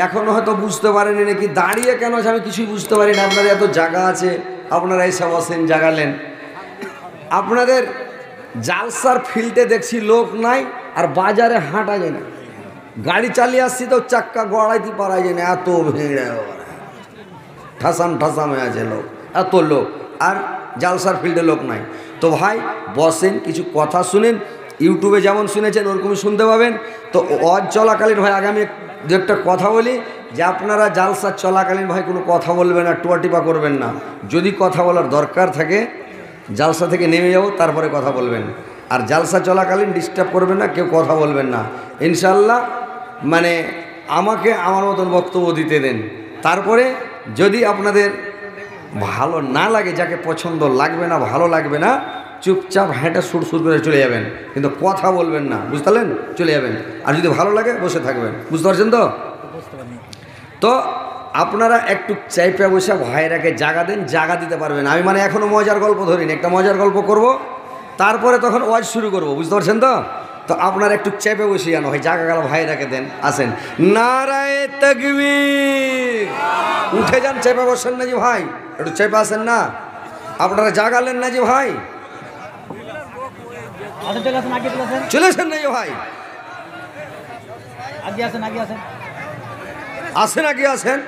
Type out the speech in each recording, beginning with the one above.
এখনো হয়তো বুঝতে পারেনি নাকি দাঁড়িয়ে কেন আছে আমি কিছুই বুঝতে পারি না। আপনাদের এত জায়গা আছে, আপনারা এসে বসেন, জাগালেন। আপনাদের জালসার ফিল্ডে দেখছি লোক নাই, আর বাজারে হাঁটা যায় না। গাড়ি চালিয়ে আসছি তো চাক্কা গড়াইতে পারা যায় না, এত ভিড়, ঠাসাম ঠাসাম হয়ে আছে লোক, এত লোক, আর জালসার ফিল্ডে লোক নাই। তো ভাই বসেন, কিছু কথা শুনেন। ইউটিউবে যেমন শুনেছেন ওরকমই শুনতে পাবেন। তো ওয়াজ চলাকালীন ভাই আগামী দু একটা কথা বলি, যে আপনারা জালসা চলাকালীন ভাই কোনো কথা বলবেন না, টোয়াটিপা করবেন না। যদি কথা বলার দরকার থাকে জালসা থেকে নেমে যাবো, তারপরে কথা বলবেন। আর জালসা চলাকালীন ডিস্টার্ব করবেন না, কেউ কথা বলবেন না ইনশাল্লাহ। মানে আমাকে আমার মতন বক্তব্য দিতে দেন। তারপরে যদি আপনাদের ভালো না লাগে, যাকে পছন্দ লাগবে না, ভালো লাগবে না, চুপচাপ হেঁটে সুর করে চলে যাবেন, কিন্তু কথা বলবেন না, বুঝতে পারলেন? চলে যাবেন। আর যদি ভালো লাগে বসে থাকবেন, বুঝতে পারছেন তো? তো আপনারা একটু চাইপে বসে ভাইরাকে জাগা দেন, জাগা দিতে পারবেন। আমি মানে এখনও মজার গল্প ধরিনি, একটা মজার গল্প করব, তারপরে তখন ওয়াজ শুরু করব, বুঝতে পারছেন তো? তো আপনারা একটু চেপে বসে জানো ভাই, জাগা গেল ভাইরাকে দেন, আসেন। নারায়ে তাকবীর, উঠে যান, চেপে বসেন না জি ভাই, একটু চেপে আসেন না। আপনারা জাগালেন না জি ভাই, চলে আসেন না জি ভাই, আসেন আগে আসেন।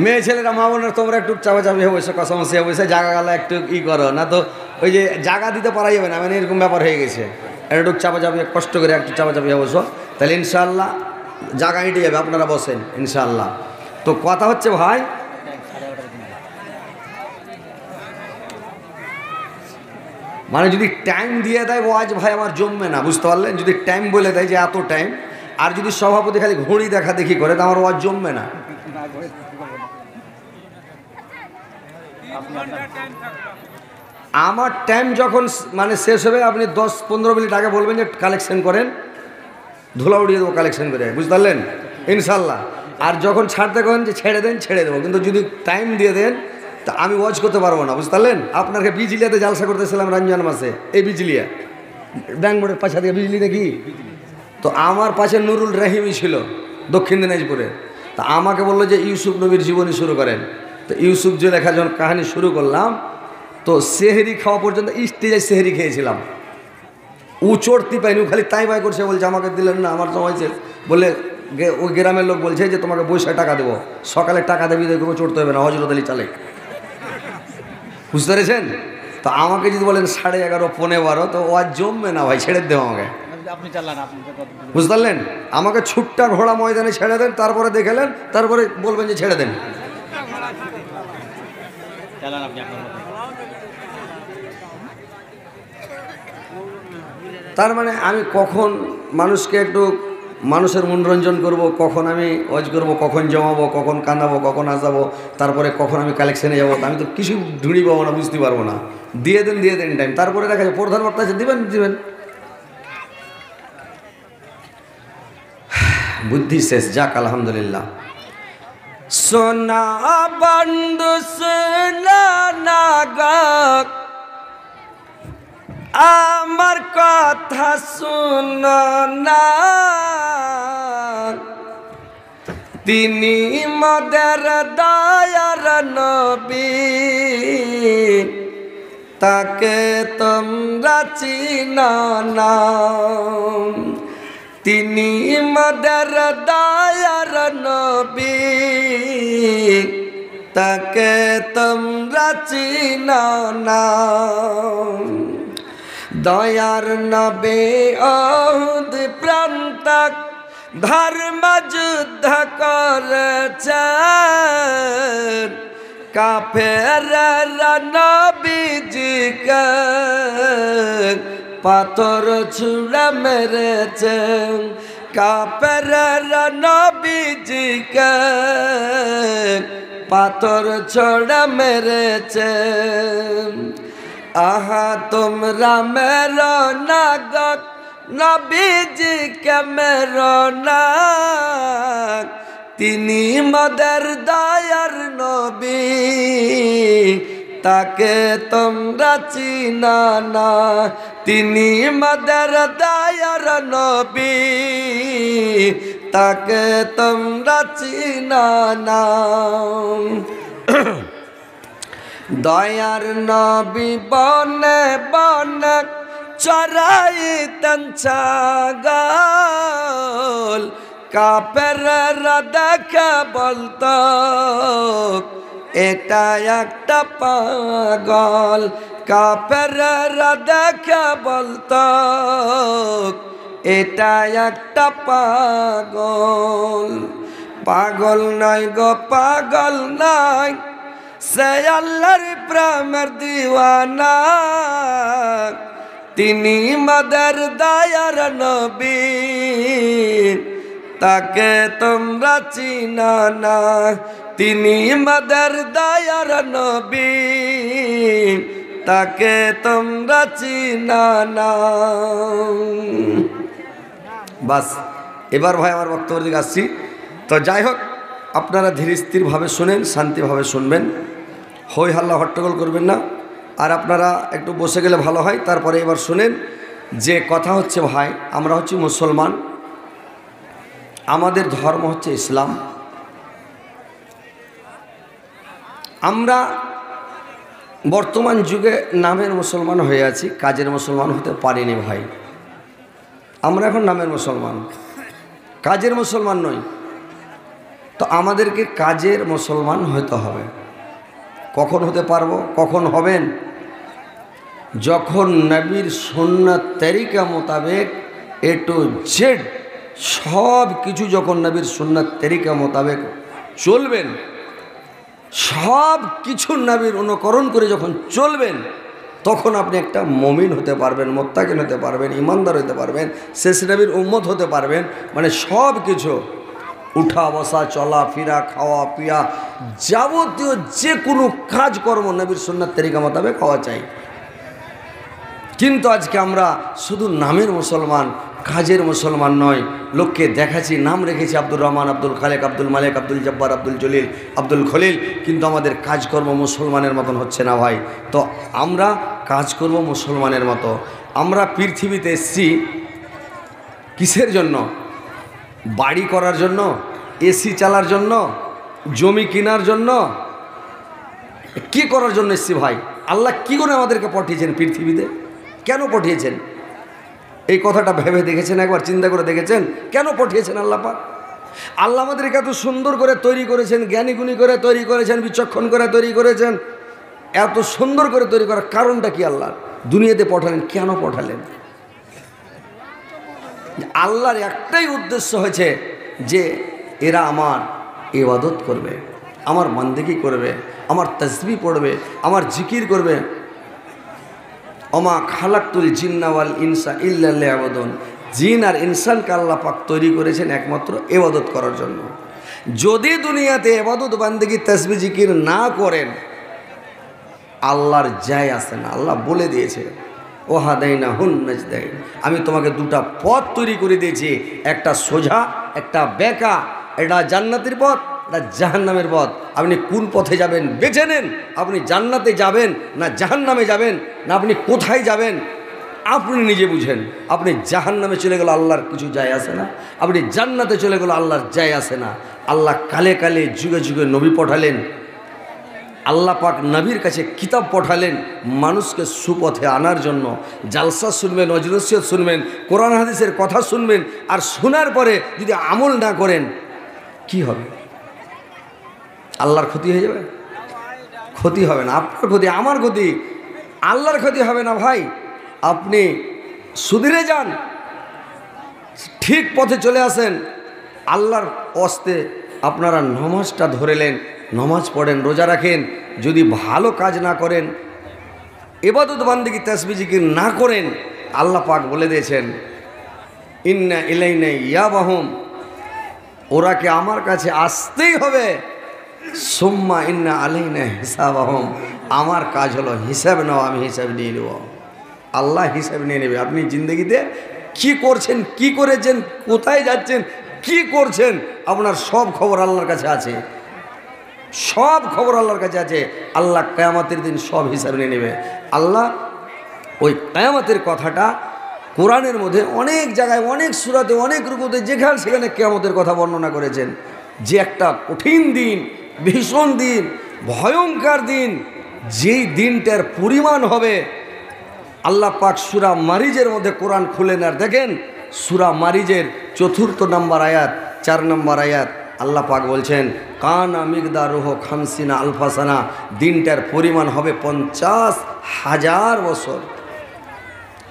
মেয়ে ছেলেরা, মা বোনের, তোমরা একটু চাপাচাপি হয়ে বসে, কষামশি হয়ে বসে, জাগা গেলে একটু ই করো না, তো ওই যে জাগা দিতে পারা যাবে না, মানে এরকম ব্যাপার হয়ে গেছে। একটু চাপাচাপি কষ্ট করে একটু চাপাচাপি হয়ে বসো, তাহলে ইনশাআল্লাহ জাগা হেঁটে যাবে। আপনারা বসেন ইনশাআল্লাহ। তো কথা হচ্ছে ভাই, মানে যদি টাইম দিয়ে দেয় ওয়াজ ভাই আমার জমবে না, বুঝতে পারলেন? যদি টাইম বলে দেয় যে এত টাইম, আর যদি সভাপতি খালি ঘড়ি দেখা দেখি করে, তো আমার ওয়াজ জমবে না। আমার টাইম যখন মানে শেষ হবে, আপনি 10-15 মিনিট আগে বলবেন যে কালেকশন করেন, ধুলা উড়িয়ে দেবো কালেকশন করে, বুঝতে পারলেন? ইনশাল্লাহ। আর যখন ছাড়তে করেন যে ছেড়ে দেন, ছেড়ে দেবো, কিন্তু যদি টাইম দিয়ে দেন তা আমি ওয়াজ করতে পারবো না, বুঝতে পারলেন? আপনাকে বিজলিয়াতে জালসা করতেছিলাম রমজান মাসে, এই বিজলিয়া ব্যাঙ্গবোর্ডের পাশা দিয়ে বিজলি দেখি, তো আমার পাশে নুরুল রাহিমই ছিল দক্ষিণ দিনাজপুরে। তা আমাকে বললো যে ইউসুফ নবীর জীবনী শুরু করেন। তো ইউসুফ যে লেখা যখন কাহিনী শুরু করলাম, তো সেহেরি খাওয়া পর্যন্ত স্টেজে সেহেরি খেয়েছিলাম, ও চড়তে পাইনি, খালি তাই বাই করছে, বলছে আমাকে দিলেন না, আমার সময় হয়েছে বলে। ওই গ্রামের লোক বলছে যে তোমাকে বৈশাখ টাকা দেবো, সকালে টাকা দেবি, দেখবো চড়তে হবে না, হজরত আলী চালে, বুঝতে পেরেছেন? তো আমাকে যদি বলেন 11:30 11:15, তো ও আর জমবে না ভাই, ছেড়ে দেবো আমাকে, বুঝতে পারলেন? আমাকে ছুট্টা ঘোড়া ময়দানে ছেড়ে দেন, তারপরে দেখেলেন, তারপরে বলবেন যে ছেড়ে দেন। তার মানে আমি কখন মানুষকে একটু মানুষের মনোরঞ্জন করব, কখন আমি ওয়াজ করব, কখন জমাবো, কখন কাঁদাবো, কখন আসাবো, তারপরে কখন আমি কালেকশনে যাবো, আমি তো কিছু ঢুঁড়ি পাবো না, বুঝতে পারবো না। দিয়ে দেন টাইম, তারপরে দেখা যায় প্রধান বক্তা আছে, দিবেন। বুদ্ধি শেষ, যাক আলহামদুলিল্লাহ। সোনা বন্ধু সোনা নাগক, আমার কথা শুনো না, তিনি মদের দয়ার নবী, তাকে তোমরা চিনো না। তিনি মদের দয়ার নবী, তাকে তোমরা চিনো না। দয়ার নবী ওহুদ প্রান্তক ধর্ম যুদ্ধ করেছেন, কাফেররা নবীজিকে পাথর ছুঁড়ে মেরেছেন, কাফেররা নবীজিকে পাথর ছুঁড়ে মেরেছেন। আহা তোমরা মেরো না গো নবীজিকে মেরো না, তিনি মদের দয়ার নবী, তাকে তোমরা চিনো না। তিনি মদের দয়ার নবী, তাকে তোমরা চিনো না। দয়ার নবী বনে বনে চরাইতেন ছাগল, কাফেররা দেখে বলতো এটা একটা পাগল। কাফেররা দেখে বলতো এটা একটা পাগল। পাগল নয় গো পাগল নয়, সে আল্লাহর প্রেমের দিওয়ানা। তিনি মদের দয়ার নবী, তাকে তোমরা চিনো না। তিনি মদের দয়ার নবী, তাকে তোমরা চিনো না। বাস, এবার ভাই আমার বক্তব্যের দিকে আসছি। তো যাই হোক, আপনারা ধীর স্থিরভাবে শুনেন, শান্তিভাবে শুনবেন, হই হাল্লা হট্টগোল করবেন না। আর আপনারা একটু বসে গেলে ভালো হয়। তারপরে এবার শুনেন যে কথা হচ্ছে, ভাই আমরা হচ্ছি মুসলমান, আমাদের ধর্ম হচ্ছে ইসলাম। আমরা বর্তমান যুগে নামের মুসলমান হয়ে আছি, কাজের মুসলমান হতে পারিনি ভাই। আমরা এখন নামের মুসলমান, কাজের মুসলমান নই। তো আমাদেরকে কাজের মুসলমান হতে হবে। কখন হতে পারবো, কখন হবেন? যখন নবীর সুন্নাত তরিকা মোতাবেক এ টু জেড সব কিছু যখন নবীর সুন্নাত তরিকা মোতাবেক চলবেন, সব কিছু নবীর অনুকরণ করে যখন চলবেন, তখন আপনি একটা মুমিন হতে পারবেন, মুত্তাকিন হতে পারবেন, ইমানদার হতে পারবেন, শেষ নবীর উম্মত হতে পারবেন। মানে সব কিছু, উঠা বসা, চলা ফিরা, খাওয়া পিয়া, যাবতীয় যে কোনো কাজকর্ম নবীর সুন্নাত তরিকা মোতাবেক হওয়া চাই। কিন্তু আজকে আমরা শুধু নামের মুসলমান, কাজের মুসলমান নয়। লোককে দেখাচ্ছি, নাম রেখেছি আব্দুর রহমান, আব্দুল খালেক, আব্দুল মালেক, আব্দুল জব্বার, আব্দুল জলিল, আব্দুল খলিল, কিন্তু আমাদের কাজকর্ম মুসলমানের মতন হচ্ছে না ভাই। তো আমরা কাজকর্ম মুসলমানের মতো। আমরা পৃথিবীতে এসেছি কিসের জন্য? বাড়ি করার জন্য, এসি চালার জন্য, জমি কেনার জন্য? কি করার জন্য এসেছি ভাই? আল্লাহ কি করে আমাদেরকে পাঠিয়েছেন পৃথিবীতে? কেন পাঠিয়েছেন? এই কথাটা ভেবে দেখেছেন? একবার চিন্তা করে দেখেছেন কেন পাঠিয়েছেন আল্লাহ পাক? আল্লাহ আমাদেরকে এত সুন্দর করে তৈরি করেছেন, জ্ঞানী গুণী করে তৈরি করেছেন, বিচক্ষণ করে তৈরি করেছেন। এত সুন্দর করে তৈরি করার কারণটা কি? আল্লাহ দুনিয়াতে পাঠালেন, কেন পাঠালেন? আল্লাহর একটাই উদ্দেশ্য হয়েছে যে এরা আমার ইবাদত করবে, আমার বান্দেগি করবে, আমার তাসবিহ পড়বে, আমার জিকির করবে। ওমা খালাকতুল জিন্না ওয়াল ইনসা ইল্লা লিয়াবুদুন। জিন আর ইনসানকে আল্লাহ পাক তৈরি করেছেন একমাত্র ইবাদত করার জন্য। যদি দুনিয়াতে ইবাদত বান্দেগি তাসবিহ জিকির না করেন, আল্লাহর যায় আসে না। আল্লাহ বলে দিয়েছে, ওহাদাইনা হুন নাজদাইন, আমি তোমাকে দুটা পথ তৈরি করে দিয়েছি, একটা সোজা, একটা বেঁকা। এটা জান্নাতের পথ, এটা জাহান্নামের পথ। আপনি কোন পথে যাবেন বেছে নেন। আপনি জান্নাতে যাবেন না জাহান্নামে যাবেন, না আপনি কোথায় যাবেন আপনি নিজে বুঝেন। আপনি জাহান্নামে চলে গেলে আল্লাহর কিছু যায় আসে না, আপনি জান্নাতে চলে গেলে আল্লাহর যায় আসে না। আল্লাহ কালে কালে যুগে যুগে নবী পাঠালেন, আল্লাহ পাক নবীর কাছে কিতাব পাঠালেন মানুষকে সুপথে আনার জন্য। জালসা শুনবেন, নজরুসিয়ত শুনবেন, কোরআন হাদিসের কথা শুনবেন, আর শোনার পরে যদি আমল না করেন কি হবে? আল্লাহর ক্ষতি হয়ে যাবে? ক্ষতি হবে না, আপনার ক্ষতি, আমার ক্ষতি, আল্লাহর ক্ষতি হবে না ভাই। আপনি সুধীরে যান, ঠিক পথে চলে আসেন। আল্লাহর ওয়াস্তে আপনারা নমাজটা ধরেলেন, নমাজ পড়েন, রোজা রাখেন। যদি ভালো কাজ না করেন, ইবাদত বান্দেগি তাসবিহ জিকির না করেন, আল্লাহ পাক বলে দিয়েছেন ইন্না ইলাইনা ইয়াবাহুম, ওরাকে আমার কাছে আসতেই হবে। সুম্মা ইন্না আলাইনা হিসাবাহুম, আমার কাজ হলো হিসাব নাও, আমি হিসাব নিয়ে নেব। আল্লাহ হিসাব নিয়ে নেবে। আপনি জিন্দগিতে কি করছেন, কি করেছেন, কোথায় যাচ্ছেন, কি করছেন, আপনার সব খবর আল্লাহর কাছে আছে। সব খবর আল্লাহর কাছে আছে। আল্লাহ কিয়ামতের দিন সব হিসাব নিয়ে নেবে। আল্লাহ ওই কিয়ামতের কথাটা কোরআনের মধ্যে অনেক জায়গায় অনেক সূরাতে অনেক রূপতে যেখানে সেখানে কিয়ামতের কথা বর্ণনা করেছেন, যে একটা কঠিন দিন, ভীষণ দিন, ভয়ঙ্কর দিন, যেই দিনটার পরিমাণ হবে। আল্লাহ পাক সূরা মারিজের মধ্যে কোরআন খুলেন আর দেখেন সূরা মারিজের 4 নম্বর আয়াত 4 নম্বর আয়াত আল্লাহ পাক বলছেন কানা মিকদারুহু 50 আলফা সানা, দিনটার পরিমাণ হবে 50,000 বছর।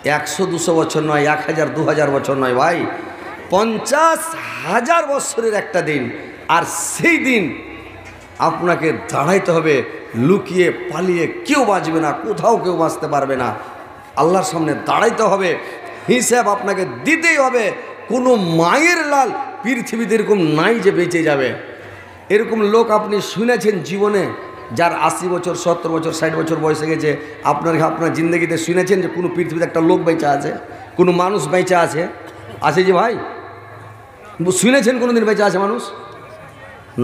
100-200 বছর নয়, 1000 2000 বছর নয় ভাই, 50,000 বছরের একটা দিন। আর সেই দিন আপনাকে দাঁড়াইতে হবে, লুকিয়ে পালিয়ে কেউ বাঁচবে না, কোথাও কেউ বাঁচতে পারবে না। আল্লাহর সামনে দাঁড়াইতে হবে, হিসাব আপনাকে দিতেই হবে। কোনো মায়ের লাল পৃথিবীতে এরকম নাই যে বেঁচে যাবে। এরকম লোক আপনি শুনেছেন জীবনে, যার 80 বছর 70 বছর 60 বছর বয়সে গেছে, আপনার জিন্দগিতে শুনেছেন যে কোনো পৃথিবীতে একটা লোক বেঁচে আছে, কোনো মানুষ বেঁচে আছে? আছে যে ভাই, শুনেছেন কোনো দিন বেঁচে আছে মানুষ?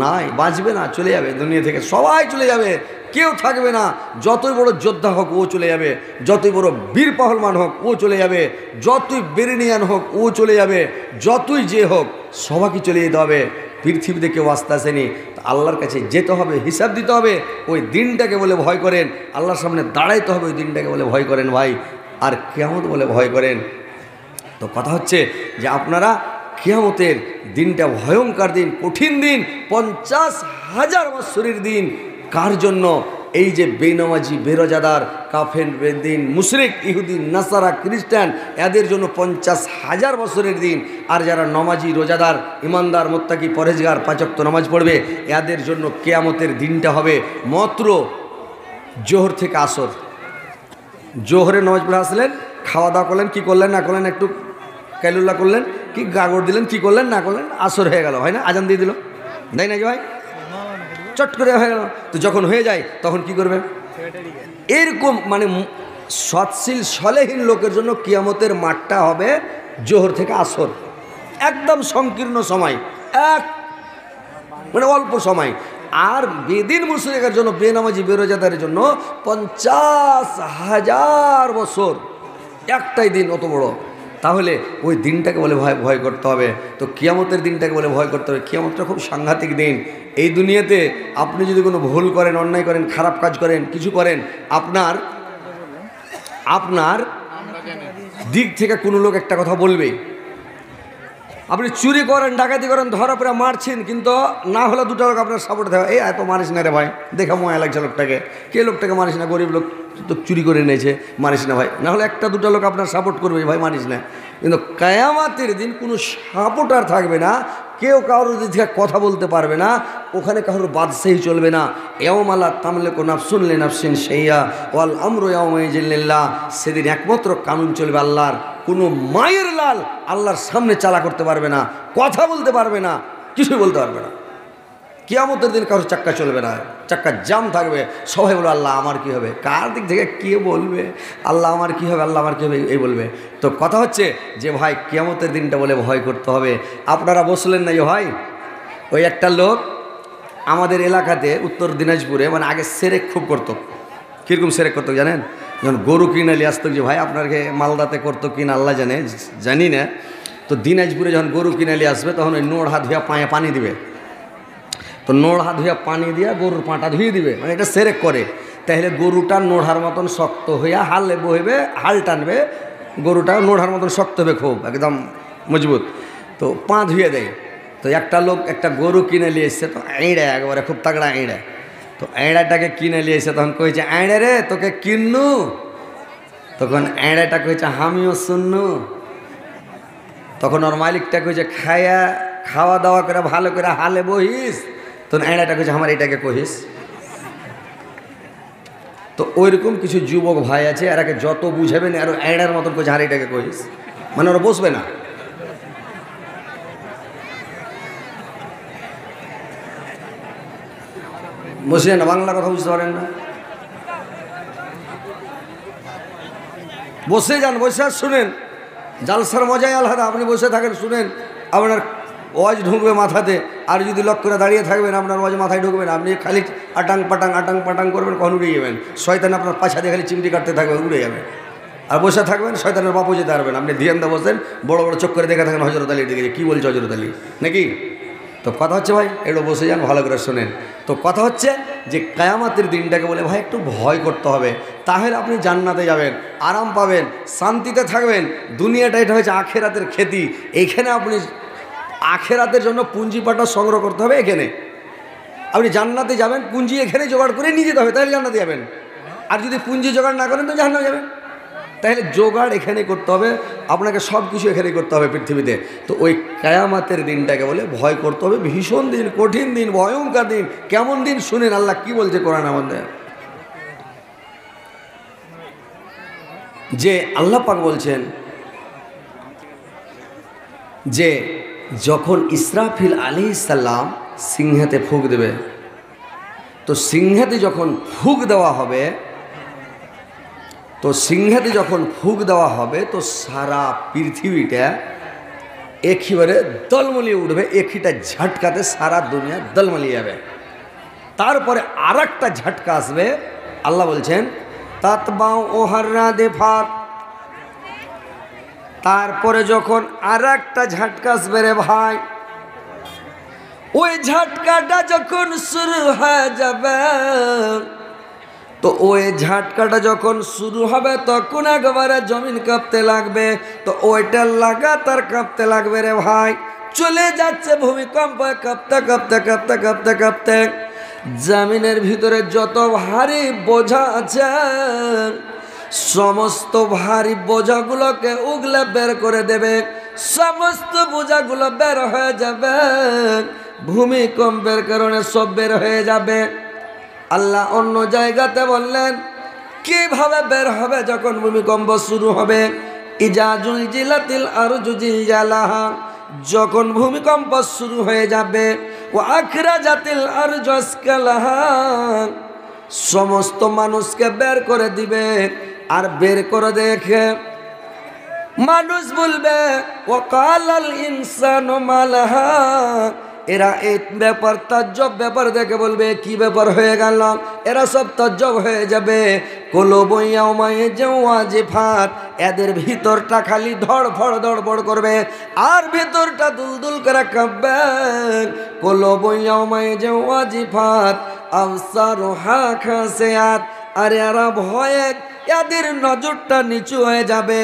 নাই, বাঁচবে না, চলে যাবে দুনিয়া থেকে, সবাই চলে যাবে, কেউ থাকবে না। যতই বড় যোদ্ধা হোক ও চলে যাবে, যতই বড় বীর পহলমান হোক ও চলে যাবে, যতই বেরিনিয়ান হোক ও চলে যাবে, যতই যে হোক সবাইকে চলে যেতে হবে। পৃথিবীতে কেউ আসতে আসেনি, আল্লাহর কাছে যেতে হবে, হিসাব দিতে হবে। ওই দিনটাকে বলে ভয় করেন, আল্লাহর সামনে দাঁড়াইতে হবে, ওই দিনটাকে বলে ভয় করেন ভাই, আর কিয়ামত বলে ভয় করেন। তো কথা হচ্ছে যে আপনারা কিয়ামতের দিনটা ভয়ঙ্কর দিন, কঠিন দিন, 50,000 বছরের দিন। কার জন্য? এই যে বেনামাজি, বেরোজাদার, কাফের, বেদিন, মুশরিক, ইহুদি, নাসারা, খ্রিস্টান, এদের জন্য 50,000 বছরের দিন। আর যারা নমাজি, রোজাদার, ইমানদার, মুত্তাকি, পরহেজগার, 5 ওয়াক্ত নামাজ পড়বে, এদের জন্য কিয়ামতের দিনটা হবে মাত্র জোহর থেকে আসর। জোহরে নামাজ পড়ে আসলেন, খাওয়া দাওয়া করলেন, কি করলেন না করলেন, একটু কাইলুল্লাহ করলেন, কি গাগর দিলেন, কি করলেন না করলেন, আসর হয়ে গেল, হয় না? আজান দিয়ে দিল, তাই না যে ভাই? চট করে হয়ে গেল। তো যখন হয়ে যায় তখন কি করবে? এরকম মানে সৎশীল সলেহীন লোকের জন্য কিয়ামতের মাঠটা হবে জোহর থেকে আসর, একদম সংকীর্ণ সময়, মানে অল্প সময়। আর বেদিন মুশরিকের জন্য, বেনামাজি, বেরোজাদারের জন্য 50,000 বছর, একটাই দিন অত বড়। তাহলে ওই দিনটাকে বলে ভয় করতে হবে। তো কিয়ামতের দিনটাকে বলে ভয় করতে হবে। কিয়ামতটা খুব সাংঘাতিক দিন। এই দুনিয়াতে আপনি যদি কোনো ভুল করেন, অন্যায় করেন, খারাপ কাজ করেন, কিছু করেন, আপনার দিক থেকে কোনো লোক একটা কথা বলবে। আপনি চুরি করেন, ডাকাতি করেন, ধরা পড়ে মারছেন, কিন্তু না হলে দুটো লোক আপনার সাপোর্ট দেওয়া, এই এত মারিস না রে ভাই, দেখা ময়া লাগছে লোকটাকে, কে লোকটাকে মারিস না, গরিব লোক তো চুরি করে নিয়েছে, মারিস না ভাই। না হলে একটা দুটো লোক আপনার সাপোর্ট করবে, ভাই মারিস না। কিন্তু কিয়ামতের দিন কোনো সাপোর্টার থাকবে না, কেউ কারোর দিক থেকে কথা বলতে পারবে না, ওখানে কারোর বাদশাহী চলবে না। ইয়াউমালা তামলিকু নাফসুন লিনাফসিন শাইআ ওয়াল আমরু ইয়াউমাইযিন লিল্লাহ। সেদিন একমাত্র কানুন চলবে আল্লাহর। কোনো মায়ের লাল আল্লাহর সামনে চালা করতে পারবে না, কথা বলতে পারবে না, কিছুই বলতে পারবে না। কিয়ামতের দিন কারোর চাক্কা চলবে না, চাক্কা জাম থাকবে। সবাই বলবে আল্লাহ আমার কি হবে, কার দিক থেকে কে বলবে আল্লাহ আমার কি হবে, আল্লাহ আমার কী হবে, এই বলবে। তো কথা হচ্ছে যে ভাই কিয়ামতের দিনটা বলে ভয় করতে হবে। আপনারা বসলেন না যে ভাই, ওই একটা লোক আমাদের এলাকাতে উত্তর দিনাজপুরে, মানে আগে সেরেক খুব করতো। কীরকম সেরেক করতো জানেন? যখন গরু কিনে নিয়ে আসতো, যে ভাই আপনাকে মালদাতে করতো কিনা আল্লাহ জানে, জানি না। তো দিনাজপুরে যখন গরু কিনে নিয়ে আসবে, তখন ওই নোড় হাত ধুয়া পায়ে পানি দিবে। তো নোড়া ধুয়ে পানি দিয়ে গরুর পাটা ধুয়ে দিবে, মানে এটা সেরেক করে। তাহলে গরুটা নোড়ার মতন শক্ত হইয়া হালে বইবে, হাল টানবে, গরুটা নোড়ার মতন শক্ত হবে, খুব একদম মজবুত। তো পা ধুয়ে দেয়। তো একটা লোক একটা গরু কিনে নিয়ে এসছে, তো এঁড়ে একবারে খুব তাগড়া এঁড়ে। তো এঁড়াটাকে কিনে নিয়ে এসে তখন কইছে, এঁড়ে রে তোকে কিন্নু? তখন এঁড়াটা কইছে আমিও শুননু। তখন ওর মালিকটা কইছে খাওয়া দাওয়া করে ভালো করে হালে বহিস। তখন এঁড়াটা কইছে আমার এটাকে কহিস। তো ওইরকম কিছু যুবক ভাই আছে, এরাকে যত বুঝাবেন আর এঁড়ার মতন কইছে আর এটাকে কহিস, মানে ওরা বসবে না। বসে না, বাংলা কথা বুঝতে পারেন না, বসে যান, বসে আর শুনেন। জালসার মজাই আলাদা। আপনি বসে থাকেন, শুনেন, আপনার ওয়াজ ঢুকবে মাথাতে। আর যদি লক করে দাঁড়িয়ে থাকবেন, আপনার ওয়াজ মাথায় ঢুকবে না। আপনি খালি আটাং পাটাং করবেন, কখন উড়ে যাবেন। শয়তান আপনার পাছা দিয়ে খালি চিমটি কাটতে থাকবে, উড়ে যাবে। আর বসে থাকবেন, শয়তানের বাপও যেতে পারবেন। আপনি ধ্যান দিয়ে বসেন, বড় বড় চোখ করে দেখে থাকেন হযরত আলীর দিকে, কী বলছে হযরত আলী নাকি। তো কথা হচ্ছে ভাই, একটু বসে যান, ভালো করে শোনেন। তো কথা হচ্ছে যে কিয়ামতের দিনটাকে বলে ভাই একটু ভয় করতে হবে, তাহলে আপনি জান্নাতে যাবেন, আরাম পাবেন, শান্তিতে থাকবেন। দুনিয়াটা এটা হচ্ছে আখেরাতের খেতি, এইখানে আপনি আখেরাতের জন্য পুঁজিপাটা সংগ্রহ করতে হবে। এখানে আপনি জান্নাতে যাবেন, পুঁজি এখানে জোগাড় করে নিয়ে যেতে হবে, তাহলে জান্নাতে যাবেন। আর যদি পুঁজি জোগাড় না করেন তো জাহান্নামে যাবেন। তাহলে জোগাড় এখানে করতে হবে, আপনাকে সব কিছু এখানে করতে হবে পৃথিবীতে। তো ওই কিয়ামতের দিনটাকে বলে ভয় করতে হবে। ভীষণ দিন, কঠিন দিন, ভয়ঙ্কর দিন। কেমন দিন শুনেন আল্লাহ কি বলছে কোরআন আমাদের, যে আল্লাহ পাক বলছেন যে যখন ইসরাফিল আলাইহিস সালাম সিংহাতে ফুঁক দেবে, তো সিংহাতে যখন ফুঁক দেওয়া হবে, তো সিংহাতে যখন ফুঁক দেওয়া হবে তো সারা পৃথিবীটা একেবারে দলমলিয়ে উঠবে। একইটা ঝাটকাতে সারা দুনিয়া দলমলিয়ে যাবে। তারপরে আর একটা ঝাটকা আসবে। আল্লাহ বলছেন তাতবাউ ওহাররা দেফাত। তারপরে যখন আর একটা ঝাটকা আসবে রে ভাই, ওই ঝাটকাটা যখন শুরু হয়ে যাবে, তো ওই ঝাটকাটা যখন শুরু হবে তখন একবারে জমিন কাঁপতে লাগবে। তো ওইটা লাগাতার কাঁপতে লাগবে রে ভাই। চলে যাচ্ছে ভূমিকম্প, কাঁপতে কাঁপতে কাঁপতে কাঁপতে কাঁপতে জমিনের ভিতরে যত ভারী বোঝা আছে সমস্ত ভারী বোঝাগুলোকে উগলে বের করে দেবে। সমস্ত বোঝাগুলো বের হয়ে যাবে, ভূমিকম্পের কারণে সব বের হয়ে যাবে। আল্লাহ অন্য জায়গাতে বললেন কিভাবে বের হবে যখন ভূমিকম্প শুরু হবে। ইজা জুলজিলাতিল আরজু জিলজালাহা, যখন ভূমিকম্প শুরু হয়ে যাবে। ও আখরাজাতিল আরজু আসকালাহা, সমস্ত মানুষকে বের করে দিবে। আর বের করে দেখে মানুষ বলবে ওয়াকালাল ইনসানু মালাহা, এরা এই ব্যাপার তাজ্জব ব্যাপার দেখে বলবে কি ব্যাপার হয়ে গেল, এরা সব তাজ্জব হয়ে যাবে। কুলুবু ইয়াউমাইযিন ওয়াজিফাত, এদের ভিতরটা খালি ধড়ফড় ধড়ফড় করবে আর ভিতরটা দুলদুল করে কাঁপবে। কুলুবু ইয়াউমাইযিন ওয়াজিফাত আবসারুহা খাসিয়াত, আর এরা ভয়ে এদের নজরটা নিচু হয়ে যাবে,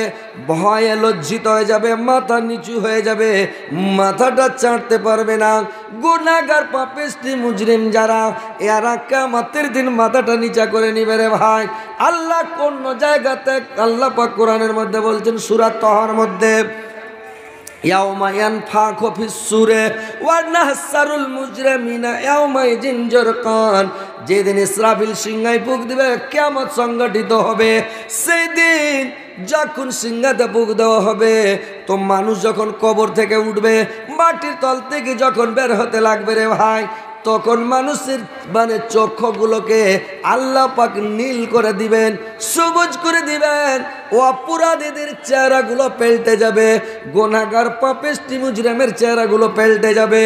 ভয়ে লজ্জিত হয়ে যাবে, মাথা নিচু হয়ে যাবে, মাথাটা চাটতে পারবে না। গুনাহগার পাপিষ্টি মুজরিম যারা, এরা কিয়ামতের দিন মাথাটা নিচা করে নিবে রে ভাই। আল্লাহ কোন জায়গাতে আল্লাহ পাক কোরআনের মধ্যে বলছেন সূরা তাহার মধ্যে, ইয়াউমা ইয়ানফাখু ফিস-সূরি ওয়া নাহসারুল মুজরিমিনা ইয়াউমাইযিন যুরকান, যেদিন ইসরাফিল সিংহায় ফুঁক দিবে কিয়ামত সংগঠিত হবে। সেদিন যখন সিংহাতে ফুঁক দেওয়া হবে তো মানুষ যখন কবর থেকে উঠবে, মাটির তল থেকে যখন বের হতে লাগবে রে ভাই, তখন মানুষের চক্ষুগুলোকে আল্লাহ পাক নীল করে দিবেন, সবুজ করে দিবেন। ও অপরাধীদের চেহারাগুলো পাল্টে যাবে, গুনাহগার পাপিষ্টি মুজরিমের চেহারাগুলো পাল্টে যাবে,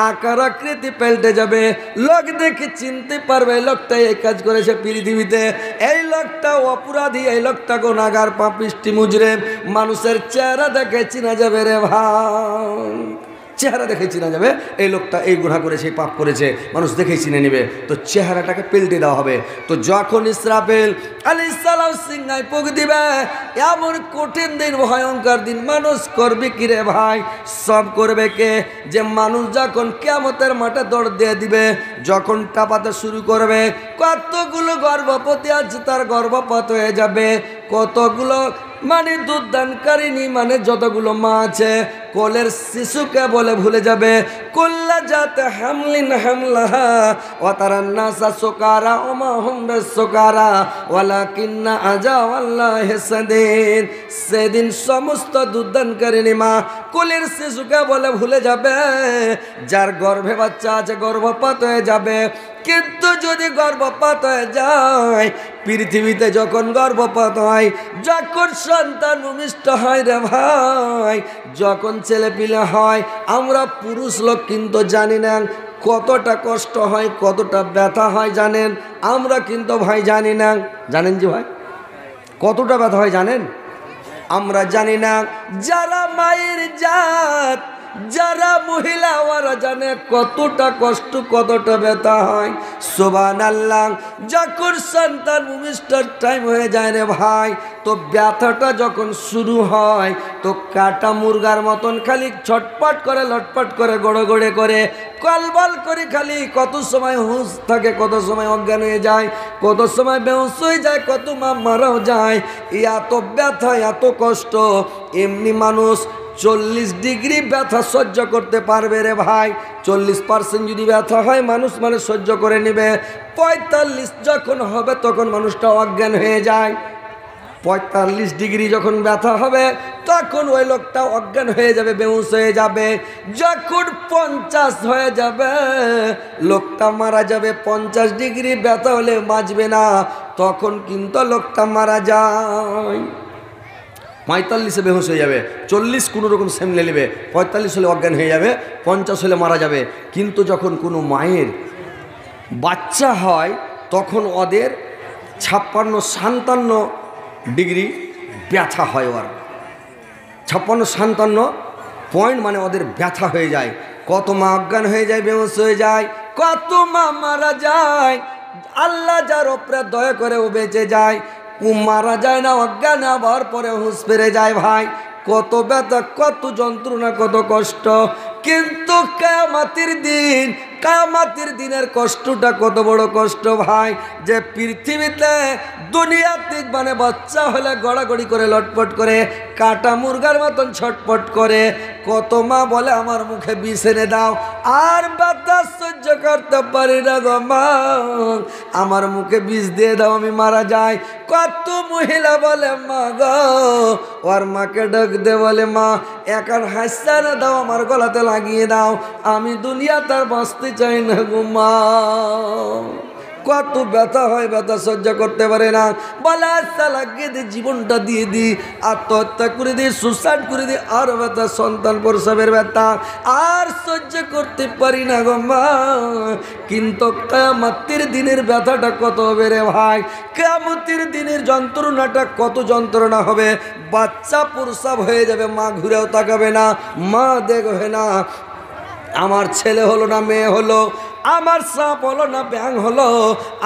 আকার আকৃতি পাল্টে যাবে। লোক দেখে চিনতে পারবে লোকটা এই কাজ করেছে পৃথিবীতে, এই লোকটা অপরাধী, এই লোকটা গুনাহগার পাপিষ্টি মুজরিম। মানুষের চেহারা দেখে চিনা যাবে রে ভাই, চেহারা দেখে চিনা যাবে এই লোকটা এই গুনাহ করেছে, এই পাপ করেছে, মানুষ দেখেই চিনে নেবে। তো চেহারাটাকে পাল্টে দেওয়া হবে। তো যখন ইসরাফিল আলাইহিস সালাম সিংহায় ফুঁক দিবে, এমন কঠিন দিন, ভয়ঙ্কর দিন, মানুষ করবে কি রে ভাই? সব করবে কে? যে মানুষ যখন কিয়ামতের মাঠে দৌড় দিয়ে দিবে, যখন টাপাতে শুরু করবে, কতগুলো গর্ভবতী আছে তার গর্ভপাত হয়ে যাবে, কতগুলো দুধ দানকারিনী যতগুলো মা আছে কোলের শিশুকে বলে ভুলে যাবে। কুল্লা জাতে হামলিন হামলাহা ওয়া তারান নাসা সুকারা ওয়া মা হুম বিসুকারা ওয়ালাকিন্না আযাওয়াল্লাহি সাদীদ। সেদিন সমস্ত দুধ দানকারিনী মা কোলের শিশুকে বলে ভুলে যাবে, যার গর্ভে বাচ্চা আছে গর্ভপাত হয়ে যাবে। কিন্তু যদি গর্ভপাত হয়ে যায়, পৃথিবীতে যখন গর্ভপাত হয়, যখন সন্তান ভূমিষ্ঠ হয় রে ভাই, যখন ছেলে পিলে হয়, আমরা পুরুষ লোক কিন্তু জানি না কতটা কষ্ট হয়, কতটা ব্যথা হয় জানেন? আমরা কিন্তু ভাই জানি না। জানেন যে ভাই কতটা ব্যথা হয় জানেন? আমরা জানি না। যারা মায়ের জাত, যারা মহিলা, ওরা জানে কতটা কষ্ট, কতটা ব্যথা হয়। সুবহানাল্লাহ। যখন সন্তান ভূমিষ্ঠর টাইম হয়ে যায় রে ভাই, তো ব্যথাটা যখন শুরু হয় তো কাটা মুরগার মতন খালি ছটপট করে, লটপট করে, গড়ে করে, কলবল করে, খালি কত সময় হুঁশ থাকে, কত সময় অজ্ঞান হয়ে যায়, কত সময় বেহুশ হয়ে যায়, কত মা মারাও যায়। এত ব্যথা, এত কষ্ট। এমনি মানুষ 40 ডিগ্রি ব্যথা সহ্য করতে পারবে রে ভাই। 40% যদি ব্যথা হয় মানুষ মানে সহ্য করে নেবে। 45 যখন হবে তখন মানুষটা অজ্ঞান হয়ে যায়। 45 ডিগ্রি যখন ব্যথা হবে তখন ওই লোকটা অজ্ঞান হয়ে যাবে, বেহুশ হয়ে যাবে। যখন 50 হয়ে যাবে লোকটা মারা যাবে। 50 ডিগ্রি ব্যথা হলে বাঁচবে না, তখন কিন্তু লোকটা মারা যায়। 45-এ বেহুশ হয়ে যাবে, 40 কোনো রকম সামলে নেবে, 45 হলে অজ্ঞান হয়ে যাবে, 50 হলে মারা যাবে। কিন্তু যখন কোনো মায়ের বাচ্চা হয় তখন ওদের 56-57 ডিগ্রি ব্যথা হয়। ওর 56-57 পয়েন্ট মানে ওদের ব্যথা হয়ে যায়। কত মা অজ্ঞান হয়ে যায়, বেহুশ হয়ে যায়, কত মা মারা যায়। আল্লাহ যার ওপরে দয়া করে ও বেঁচে যায়, ও মারা যায় না, অজ্ঞান আবার পরে হুঁশ ফিরে যায়। ভাই কত ব্যথা, কত যন্ত্রণা, কত কষ্ট। কিন্তু কিয়ামতের দিন, কিয়ামতের দিনের কষ্টটা কত বড় কষ্ট ভাই। যে পৃথিবীতে দুনিয়াতে মানে বাচ্চা হলে গড়াগড়ি করে, লটপট করে, কাটা মুরগার মতন ছটপট করে, কত মা বলে আমার মুখে বিষ এনে দাও, আর ব্যথা সহ্য করতে পারি না গো মা, আমার মুখে বিষ দিয়ে দাও, আমি মারা যাই। কত মহিলা বলে মা গো, ওর মাকে ডাক দে, বলে মা একার হাসা না দাও, আমার গলাতে লাগিয়ে দাও, আমি দুনিয়া তার বাঁচতে চাই না গো মা। কত ব্যথা হয়, ব্যথা সহ্য করতে পারে না, বলে আচ্ছা লাগিয়ে দি, জীবনটা দিয়ে দি, আত্মহত্যা করে দিই, সুসাইড করে দিই, আর ব্যথা, সন্তান প্রসবের ব্যথা আর সহ্য করতে পারি না গো মা। কিন্তু কিয়ামতের দিনের ব্যথাটা কত হবে রে ভাই, কিয়ামতের দিনের যন্ত্রণাটা কত যন্ত্রণা হবে। বাচ্চা প্রসব হয়ে যাবে, মা ঘুরেও তাকাবে না, মা দেখবে না আমার ছেলে হলো না মেয়ে হলো, আমার সাপ হলো না ব্যাং হলো,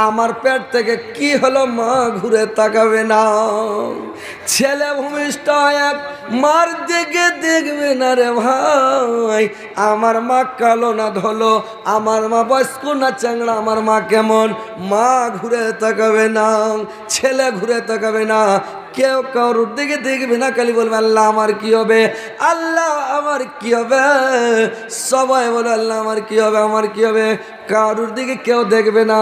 আমার পেট থেকে কি হলো, মা ঘুরে তাকাবে না। ছেলে ভূমিষ্ঠ এক মার দিকে দেখবে না রে ভাই, আমার মা কালো না ধলো, আমার মা বয়স্ক না চ্যাংড়া, আমার মা কেমন, মা ঘুরে তাকাবে না, ছেলে ঘুরে তাকাবে না, কেউ কারোর দিকে দেখবে না, খালি বলবে আল্লাহ আমার কি হবে, আল্লাহ আমার কি হবে। সবাই বলে আল্লাহ আমার কি হবে, আমার কি হবে, কারোর দিকে কেউ দেখবে না।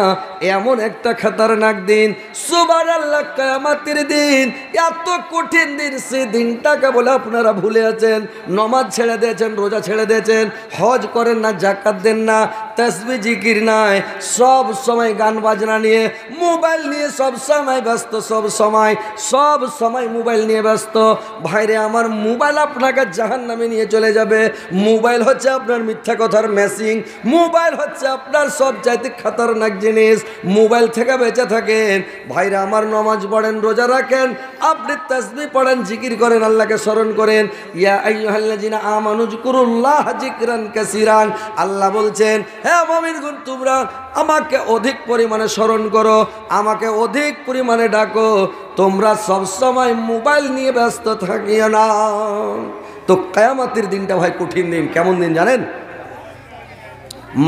এমন একটা খতরনাক দিন, সুবহানাল্লাহ, কিয়ামতের দিন, এত কঠিন দিন। সেই দিনটাকে বলে আপনারা ভুলে আছেন, নামাজ ছেড়ে দিয়েছেন, রোজা ছেড়ে দিয়েছেন, হজ করেন না, যাকাত দেন না, তাসবিহ জিকির নাই, সব সময় গান বাজনা নিয়ে, মোবাইল নিয়ে সব সময় ব্যস্ত, সব সময় মোবাইল নিয়ে ব্যস্ত। ভাইরে আমার, মোবাইল আপনাকে জাহান্নামে নিয়ে চলে যাবে। মোবাইল হচ্ছে আপনার মিথ্যা কথার মেশিন, মোবাইল হচ্ছে আপনার সব চাইতে খতরনাক জিনিস। মোবাইল থেকে বেঁচে থাকেন ভাইরা আমার, নামাজ পড়েন, রোজা রাখেন, আপনি তাসবিহ পড়েন, জিকির করেন, আল্লাহকে স্মরণ করেন। ইয়া আইয়ুহাল্লাযিনা আমানু যিকুরুল্লাহ যিকরান কাসীরান, আল্লাহ বলছেন হে মুমিনগণ তোমরা আমাকে অধিক পরিমাণে স্মরণ করো, আমাকে অধিক পরিমাণে ডাকো, তোমরা সব সময় মোবাইল নিয়ে ব্যস্ত থাকিও না। তো কিয়ামতের দিনটা ভাই কঠিন দিন। কেমন দিন জানেন?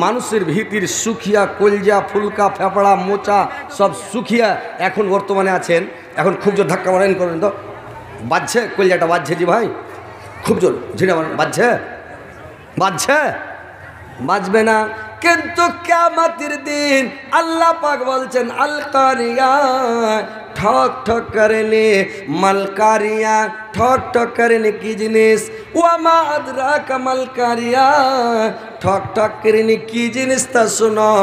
মানুষের ভিতির সুখিয়া, কলজা, ফুলকা, ফেপড়া, মোচা সব সুখিয়া এখন বর্তমানে আছেন। এখন খুব জোর ধাক্কা মারেন করেন তো, বাজছে কলজাটা, বাজছে জি ভাই, খুব জোর ঝিনা মারেন, বাজছে, বাজবে না। কিন্তু কিয়ামতের দিন আল্লাহ পাক বলছেন আল কারিয়া, ঠক ঠক করেনি, মাল কারিয়া, ঠক ঠক করেনি কি জিনিস, ওয়ামা আদরাকা মাল কারিয়া, ঠক ঠক করেনি কি জিনিস তা শুনো,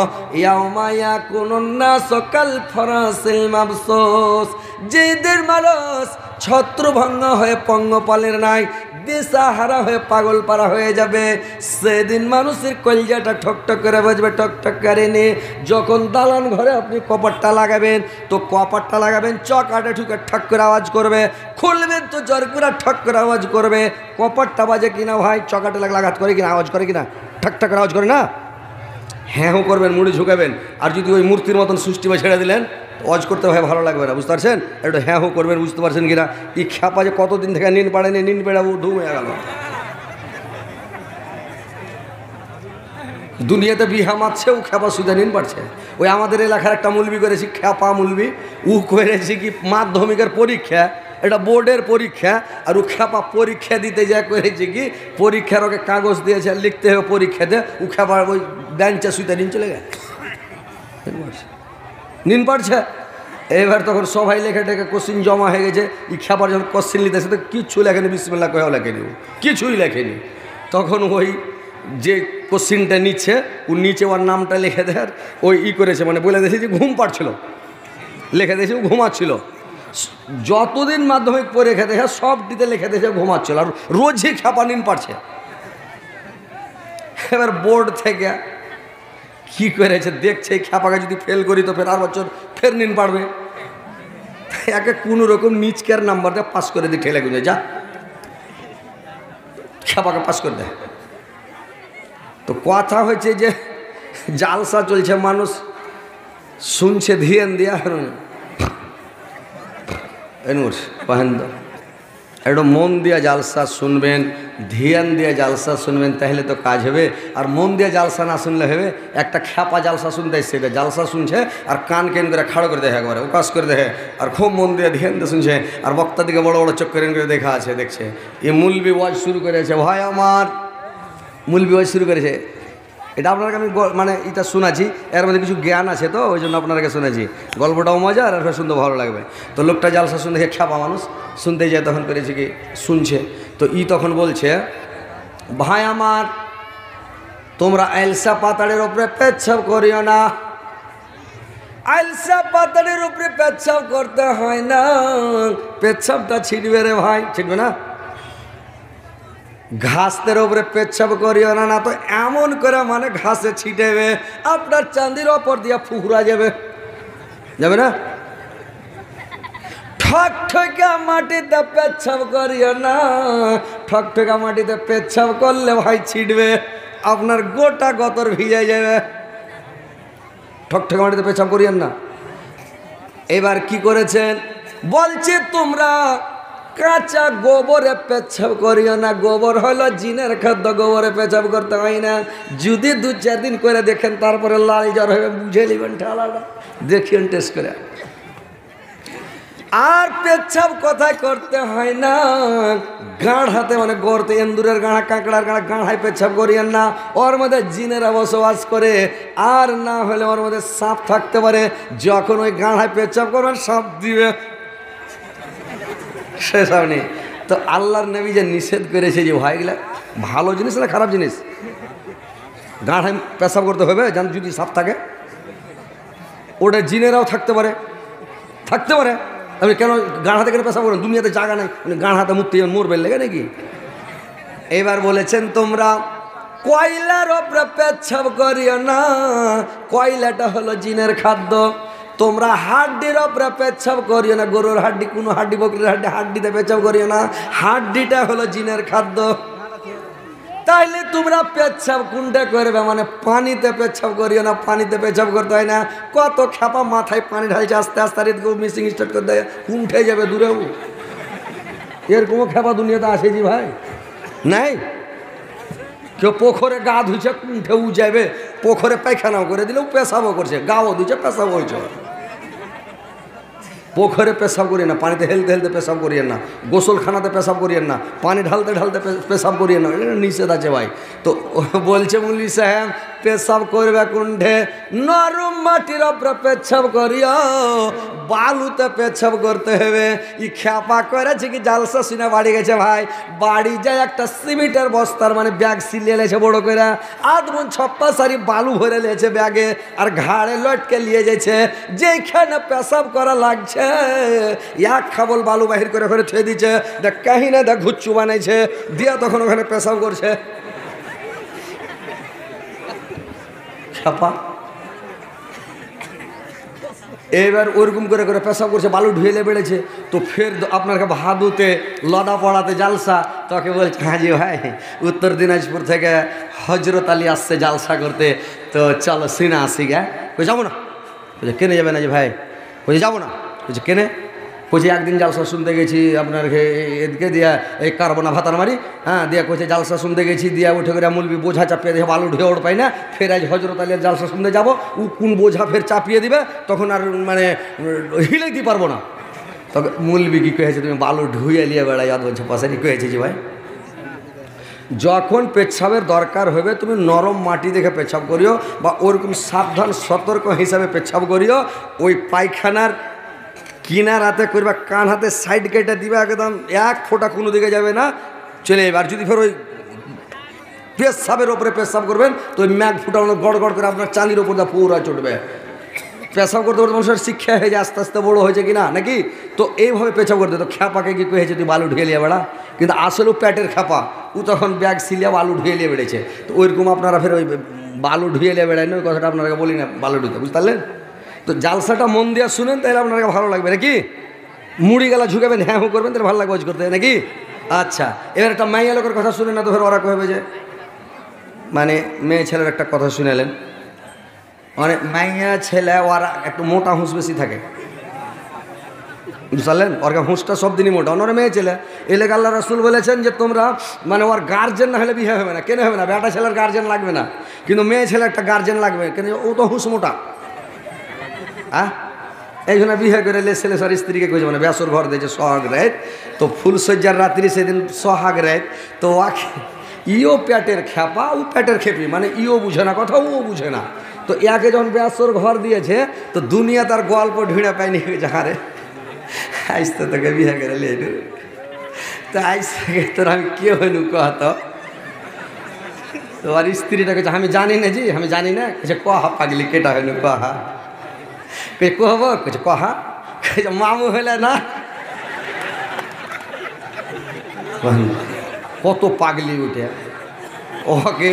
ইয়াউমা ইয়াকুনুন নাসু কাল ফারাসিল মাবসুস, যেদিন মানুষ ছত্রভঙ্গ হয়ে পঙ্গপালের নাই দিশাহারা হয়ে পাগল পারা হয়ে যাবে। সেদিন মানুষের কলজাটা ঠকঠক করে বাজবে, টকটক করে নে। যখন দালান ঘরে আপনি কপারটা লাগাবেন, তো কপারটা লাগাবেন চকাটে ঠুকে ঠক করে আওয়াজ করবে, খুলবেন তো জোর করে ঠক করে আওয়াজ করবে। কপারটা বাজে কিনা ভাই, চকাটে লাগলে আঘাত করে কিনা, আওয়াজ করে কিনা, ঠক ঠক করে আওয়াজ করে না? হ্যাঁ করবেন, মুড়ি ঝুঁকাবেন। আর যদি ওই মূর্তির মতন সৃষ্টিময় ছেড়ে দিলেন, অজ করতে হয় ভালো লাগবে না, বুঝতে পারছেন? একটু হ্যাঁ করবেন, বুঝতে পারছেন কিনা? এই খ্যাপা যে কতদিন থেকে নিন পাড়েনি, নিন পেড়াবো ধুম হয়ে গেল। দুনিয়াতে বিহা মারছে, ও খ্যাপা সুদে নিন পারছে। ওই আমাদের এলাকার একটা মুলবি করেছি, খ্যাপা মুলবি, ও করেছি কি মাধ্যমিকের পরীক্ষা, এটা বোর্ডের পরীক্ষা, আর ও খ্যাপা পরীক্ষা দিতে যা করেছে কি, পরীক্ষার ওকে কাগজ দিয়েছে লিখতে হবে পরীক্ষাতে, ও খ্যাপা ওই বেঞ্চে সুইতে নিন চলে গেছে, নিন পারছে। এবার তখন সবাই লেখে টেখে কোশ্চিন জমা হয়ে গেছে। ই খ্যাপার যখন কোশ্চিন লিখতেছে তো কিচ্ছু লেখেনি, বিসমিল্লাহ কয়েও লেখেনি, কিছুই লেখেনি। তখন ওই যে কোশ্চিনটা নিচ্ছে, ও নিচে ওর নামটা লিখে দেয়, ওই করেছে, মানে বলে দিয়েছে যে ঘুম পাড়ছিল, লিখে দিয়েছে ও ঘুমাচ্ছিল। যতদিন মাধ্যমিক পরীক্ষা দেখে সবটিতে লিখে দিয়েছে ঘুমাচ্ছিল, আর রোজই খ্যাপা নিন পারছে। এবার বোর্ড থেকে কি করেছে দেখছে, এই খ্যাপাকে যদি ফেল করি তো ফের আর বছর ফের নিন পারবে, একে কোনো রকম নিচকের নাম্বার দিয়ে পাস করে দিয়ে ঠেলে গুঁজে যা, খ্যাপাকে পাস করে দেয়। তো কথা হয়েছে যে জালসা চলছে, মানুষ শুনছে ধ্যান দিয়া, একটু মন দিয়া জালসা শুনবেন, ধ্যান দিয়ে জালসা শুনবেন, তাহলে তো কাজ হবে। আর মন দিয়ে জালসা না শুনলে হবে। একটা খ্যাপা জালসা শুনতে এসছে, জালসা শুনছে আর কান কেন করে খাড়ো করে দেখে, একবারে উপাস করে দেখে, আর খুব মন দিয়ে ধ্যান দিয়ে শুনছে, আর বক্তা দিকে বড় বড় চোখ করে দেখা আছে, দেখছে। এ মুলবি ওয়াজ শুরু করেছে, ভাই আমার মুলবি ওয়াজ শুরু করেছে। এটা আপনাকে আমি মানে এটা শোনাচ্ছি, এর মধ্যে কিছু জ্ঞান আছে, তো ওই জন্য আপনাকে শোনাচ্ছি। গল্পটাও মজা আর শুনতে ভালো লাগবে। তো লোকটা জালসা শুনতে খ্যাপা মানুষ শুনতে যায়, তখন করেছে কি শুনছে। তো তখন বলছে, ভাই আমার তোমরা আইলসা পাতাড়ের উপরে পেচ্ছাপ করিও না। আইলসা পাতাড়ের উপরে পেচ্ছাপ করতে হয় না, পেচ্ছাপটা ছিটবে রে ভাই, ছিটবে না। ঘাসের উপরে পেচ্ছাপ করিও না, না তো এমন করে মানে ঘাসে ছিটেবে, আপনার চাঁদির ওপর দিয়া ফুহুরা যাবে, যাবে না। ঠকঠকা মাটিতে পেচ্ছাপ করিও না, ঠকঠকা মাটিতে পেচ্ছাপ করলে ভাই ছিটবে, আপনার গোটা গতর ভিজে যাবে। ঠকঠকা মাটিতে পেচ্ছাপ করিয়েন না। এবার কি করেছেন বলছে, তোমরা কাঁচা গোবরে পেচ্ছাপ করিও না, গোবর হলো জিনের খাদ্য, গোবরে পেচ্ছাপ করতে হয় না। যদি 2-4 দিন করে দেখেন তারপরে লাল জ্বর হবে, বুঝে নেবেন ঠালাটা, দেখিয়েন টেস্ট করে। আর পেচ্ছাপ কোথায় করতে হয় না, গাঁড়াতে, মানে গর্তে, এন্দুরের গাঁড়া, কাঁকড়ার গাঁড়া, গাঁড়ায় পেচ্ছাপ করিয়েন না, ওর মধ্যে জিনেরা বসবাস করে। আর না হলে ওর মধ্যে সাপ থাকতে পারে, যখন ওই গাঁড়ায় পেচ্ছাপ করবেন সাপ দিবে, সেসব নেই। তো আল্লাহর নবী যে নিষেধ করেছে যে ভাইগুলা ভালো জিনিস না খারাপ জিনিস, গাঁড়ায় পেশাব করতে হবে জান, যদি সাপ থাকে ওটা জিনেরাও থাকতে পারে, থাকতে পারে। আপনি কেন গাঁড়াতে কেন পেশাব করেন, দুনিয়াতে জায়গা নাই, গাঁড়াতে মূর্তি মরবে লেগে নাকি। এবার বলেছেন তোমরা কয়লার ওপরে পেচ্ছাপ করিও না, কয়লাটা হলো জিনের খাদ্য। তোমরা হাড্ডির ওপরে পেচ্ছাপ করিও না, গরুর হাড্ডি, কোনো হাড্ডি, বকরির হাড্ডি, হাড্ডিতে পেচ্ছাপ করিও না, হাড্ডিটা হলো জিনের খাদ্য। তাইলে তোমরা পেচ্ছাপ কোনটা করবে, মানে পানিতে পেচ্ছাপ করিও না, পানিতে পেচ্ছাপ করতে হয় না। কত খ্যাপা মাথায় পানি ঢালছে, আস্তে আস্তে মিসিং স্টার্ট করে দেয়, উঠে যাবে দূরেও। এরকমও খ্যাপা দুনিয়াতে আসে জি ভাই, নাই। কেউ পোখরে গা ধুইছে, কুণ্ঠেও যাবে, পোখরে পায়খানাও করে দিলেও পেশাবও করছে, গাও ধুইছে, পেশাব হয়েছে। পোখরে পেশাব করিয়ে না, পানিতে হেলতে হেলতে পেশাব করিয়েন না, গোসলখানাতে পেশাব করিয়েন না, পানি ঢালতে ঢালতে পেশাব করিয়েন না, এটা নিষেধ আছে ভাই। তো বলছে মুল্লি সাহেব পেশাব করবে কুণ্ঠে, নরম মাটির ওপরে পেছাব করিও, বালুতে পেছাব করতে হবে। ই খ্যাপা করেছে কি জালসা শুনে বাড়ি গেছে ভাই, বাড়ি যায় একটা সিমেন্টের বস্তার মানে ব্যাগ সিলিয়ে লেছে বড় করে, আধমন ছপ্পা সারি বালু ভরে লেছে ব্যাগে, আর ঘাড়ে লটকে নিয়ে যাচ্ছে। যেখানে পেশাব করা লাগছে এক খাবল বালু বাহির করে ওখানে থুয়ে দিচ্ছে, দেখ কাহিনা দেখ ঘুচ্ছু বানাইছে দিয়া তখন ওখানে পেশাব করছে। এবার ওরকম করে করে পেশাব করছে, বালু ঢুয়েলে বেড়েছে। তো ফের আপনাকে ভাদুতে লদা পড়াতে জালসা, তোকে বলছে হ্যাঁ জি ভাই উত্তর দিনাজপুর থেকে হজরত আলী আসছে জালসা করতে, তো চলো সিনা আসি গে। কই যাবো না? বলছে কেনে যাবে না যে ভাই? বলছে যাবো না। বলছে কেনে? বলছে একদিন জালসা শুনতে গেছি আপনার এদিকে দিয়া এই কারবনা ভাতার মারি, হ্যাঁ দিয়া কইছে জালসা শুনতে গেছি, দিয়া উঠে করে মুলবি বোঝা চাপিয়ে দিয়ে বালু ঢুয়ে ওড় পাই না, ফের আজ হজরত আলীর জালসা শুনতে যাবো, ও কোন বোঝা ফের চাপিয়ে দিবে, তখন আর মানে হিলে দিতে পারবো না। তবে মুলবি কি কয়েছে তুমি বালু ঢুয়ে নিয়ে বেড়াই, আর বলছে পাশারি কয়েছে যে ভাই যখন পেচ্ছাবের দরকার হবে তুমি নরম মাটি দেখে পেচ্ছাব করিও, বা ওরকম সাবধান সতর্ক হিসাবে পেচ্ছাব করিও। ওই পায়খানার কিনার হাতে করবা, কান হাতে সাইড কেটে দিবে, একদম এক ফোঁটা কোনো দিকে যাবে না, চলে যাবে। আর যদি ফের ওই পেশাবের ওপরে পেশাব করবেন তো ওই ম্যাগ ফুটানো গড় গড় করে আপনার চালির ওপর দা পুরা চটবে। পেশাব করতে করতে মানুষের শিক্ষা হয়ে যায়, আস্তে আস্তে বড়ো হয়েছে কিনা নাকি, তো এইভাবে পেশাব করতে। তো খ্যাপাকে কি কয়েছে তুই বালু ঢুয়ে লিয়ে বেড়া, কিন্তু আসলেও প্যাটের খ্যাপা, ও তখন ব্যাগ সিলিয়া বালু ঢুয়ে লিয়ে বেড়েছে। তো ওইরকম আপনারা ফের ওই বালু ঢুয়ে লিয়ে বেড়ায় না, ওই কথাটা আপনাকে বলি না বালু ঢুতে, বুঝতে পারলেন? তো জালসাটা মন দিয়ে শুনেন তাহলে আপনাকে ভালো লাগবে নাকি, মুড়ি গেলা ঝুঁকাবেন হ্যাঁ হু করবেন তাহলে ভালো লাগবে করতে নাকি। আচ্ছা এবার একটা মাইয়া লোকের কথা শুনে না, তো ফের ওরা কবে যে মানে মেয়ে ছেলের একটা কথা শুনেলেন, মানে মাইয়া ছেলে ওরা একটু মোটা হুঁস বেশি থাকে, বুঝলেন? ওর হুঁসটা সব দিনই মোটা, ওনারা মেয়ে ছেলে। এলে আল্লাহ রাসূল বলেছেন যে তোমরা মানে ওর গার্জেন না হলে বিয়ে হবে না। কেন হবে না? বেটা ছেলের গার্জেন লাগবে না, কিন্তু মেয়ে ছেলে একটা গার্জেন লাগবে, কেন ও তো হুঁস মোটা। হ্যাঁ এই জন্য বিয়ে করে ছেলে সর স্ত্রীকে কইছে মানে বেসর ঘর দিয়েছে সোহাগ রাত, তো ফুলসজ্জার রাত্রি সেদিন সোহাগ রাত, তো ইও প্যাটের খ্যাপা ও প্যাটের খেপি, মানে ইও বুঝে না কথা ও বুঝে না। তো ইয়াকে যখন বেসর ঘর দিয়েছে তো দুনিয়া তার গল্প ঢিঁড়ে পায়নি, যাহারে আইস তো তোকে বিয়ে করে লেনু, তো আইস থেকে তোর আমি কে হইলু কত, তো আর স্ত্রীটা কেছে আমি জানি না জি, আমি জানি না, কেছে কহা পাগলি কেটা হইলু কহা, কে কহব কেছে কহা, কেছে মামু হইলে না। কত পাগলি উঠে ওকে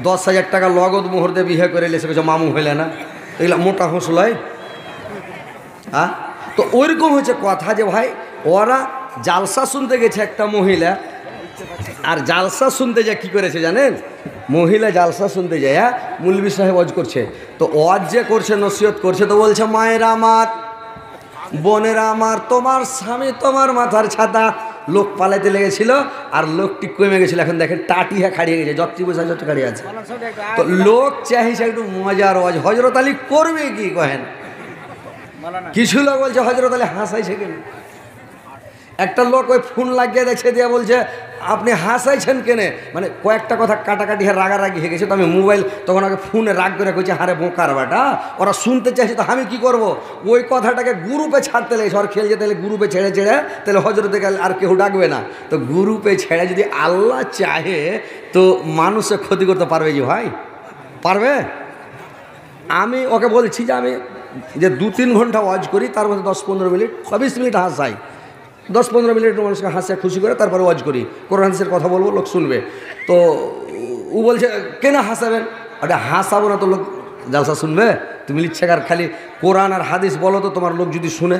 10,000 টাকা লগদ মুহূর্তে বিয়ে করে লেছে, কেছে মামু হইলে না, এগুলা মোটা হুঁসলয়। হ্যাঁ তো ওইরকম হচ্ছে কথা যে ভাই ওরা জালসা শুনতে গেছে একটা মহিলা, আর জালসা শুনতে যা কি করেছে জানেন, মহিলা জালসা শুনতে যায় মুলবি সাহেব ওয়াজ করছে, তো ওয়াজ যে করছে নসিহত করছে, তো বলছে মায়েরা আমার বোনেরা আমার তোমার স্বামী তোমার মাথার ছাতা, লোক পালাইতে লেগেছিল আর লোকটি কমে গেছিল, এখন দেখেন টাটি হ্যাঁ খাড়িয়ে গেছে, যতটি বসে যত খাড়িয়ে আছে। তো লোক চাইছে একটু মজার ওয়াজ, হজরত আলী করবে কি কহেন, কিছু লোক বলছে হজরত আলী হাসাইছে কেন, একটা লোক ওই ফোন লাগিয়ে দেখছে দিয়া বলছে আপনি হাসাইছেন কেনে, মানে কয়েকটা কথা কাটাকাটি রাগারাগি হয়ে গেছে, তো আমি মোবাইল তখন আগে ফোনে রাগ করে কইছে হারে বোকার বেটা, ওরা শুনতে চাইছে তো আমি কি করব, ওই কথাটাকে গ্রুপে ছাড়তে লেগেছে, ওর খেলছে তাহলে গ্রুপে ছেড়ে ছেড়ে তাহলে হজরতে গেলে আর কেউ ডাকবে না, তো গ্রুপে ছেড়ে যদি আল্লাহ চাহে তো মানুষের ক্ষতি করতে পারবে যে ভাই, পারবে? আমি ওকে বলছি যে আমি যে 2-3 ঘন্টা ওয়াজ করি তার মধ্যে 10-15 মিনিট বা 20 মিনিট হাসাই, 10-15 মিনিট মানুষকে হাসিয়া খুশি করে তারপরে ওয়াজ করি, কোরআন হাদিসের কথা বলবো লোক শুনবে। তো ও বলছে কেন হাসাবেন, ওটা হাসাবো না তো লোক জালসা শুনবে, তুমি ইচ্ছাকার খালি কোরআন আর হাদিস বলো তো তোমার লোক যদি শুনে,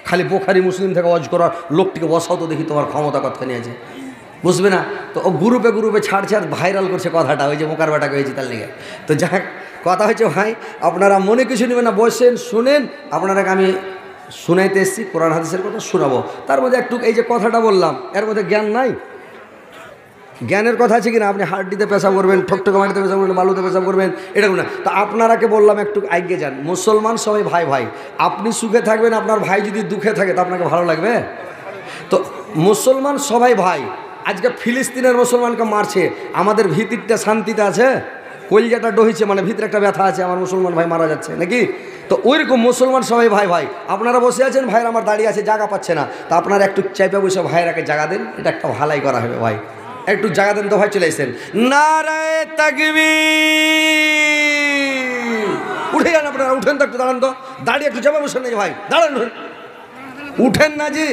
খালি বোখারি মুসলিম থেকে ওয়াজ করার লোকটিকে বসাও তো দেখি তোমার ক্ষমতা কথা নিয়ে আছে, বুঝবে না? তো ও গ্রুপে গ্রুপে ছাড়ছে আর ভাইরাল করছে কথাটা, ওই যে মোকার বাটাকে হয়েছে তার লেগে। তো যাক কথা হচ্ছে ভাই আপনারা মনে কিছু নেবেন না, বসেন শুনেন, আপনারাকে আমি শুনাইতে এসেছি কোরআন হাদিসের কথা শোনাবো, তার মধ্যে একটু এই যে কথাটা বললাম এর মধ্যে জ্ঞান নাই, জ্ঞানের কথা আছে কিনা, আপনি হাড্ডিতে পেশাব করবেন, ঠকঠকে মাটিতে পেশাব করবেন, বালুতে পেশাব করবেন, এটা না। তো আপনারাকে বললাম একটু আগে যান, মুসলমান সবাই ভাই ভাই, আপনি সুখে থাকবেন, আপনার ভাই যদি দুঃখে থাকে তো আপনাকে ভালো লাগবে? তো মুসলমান সবাই ভাই, আজকে ফিলিস্তিনের মুসলমানকে মারছে, আমাদের ভিতরটা শান্তিতে আছে? কলজাটা ডহিছে, মানে ভিতরে একটা ব্যথা আছে, আমার মুসলমান ভাই মারা যাচ্ছে নাকি। তো ওইরকম মুসলমান সবাই ভাই ভাই আপনারা বসে আছেন, ভাইয়ের আমার দাঁড়িয়ে আছে, জায়গা পাচ্ছে না, তা আপনারা একটু চাইপে বসে ভাইয়েরাকে জায়গা দেন, এটা একটা ভালাই করা হবে ভাই, একটু জায়গা দেন তো ভাই। চলে এসেছেন, নারায়ে তাকবীর। উঠে যান আপনারা, উঠেন তো, একটু দাঁড়ান তো, দাঁড়িয়ে একটু চাপে বসেন নাকি ভাই, দাঁড়ান, উঠেন না জি,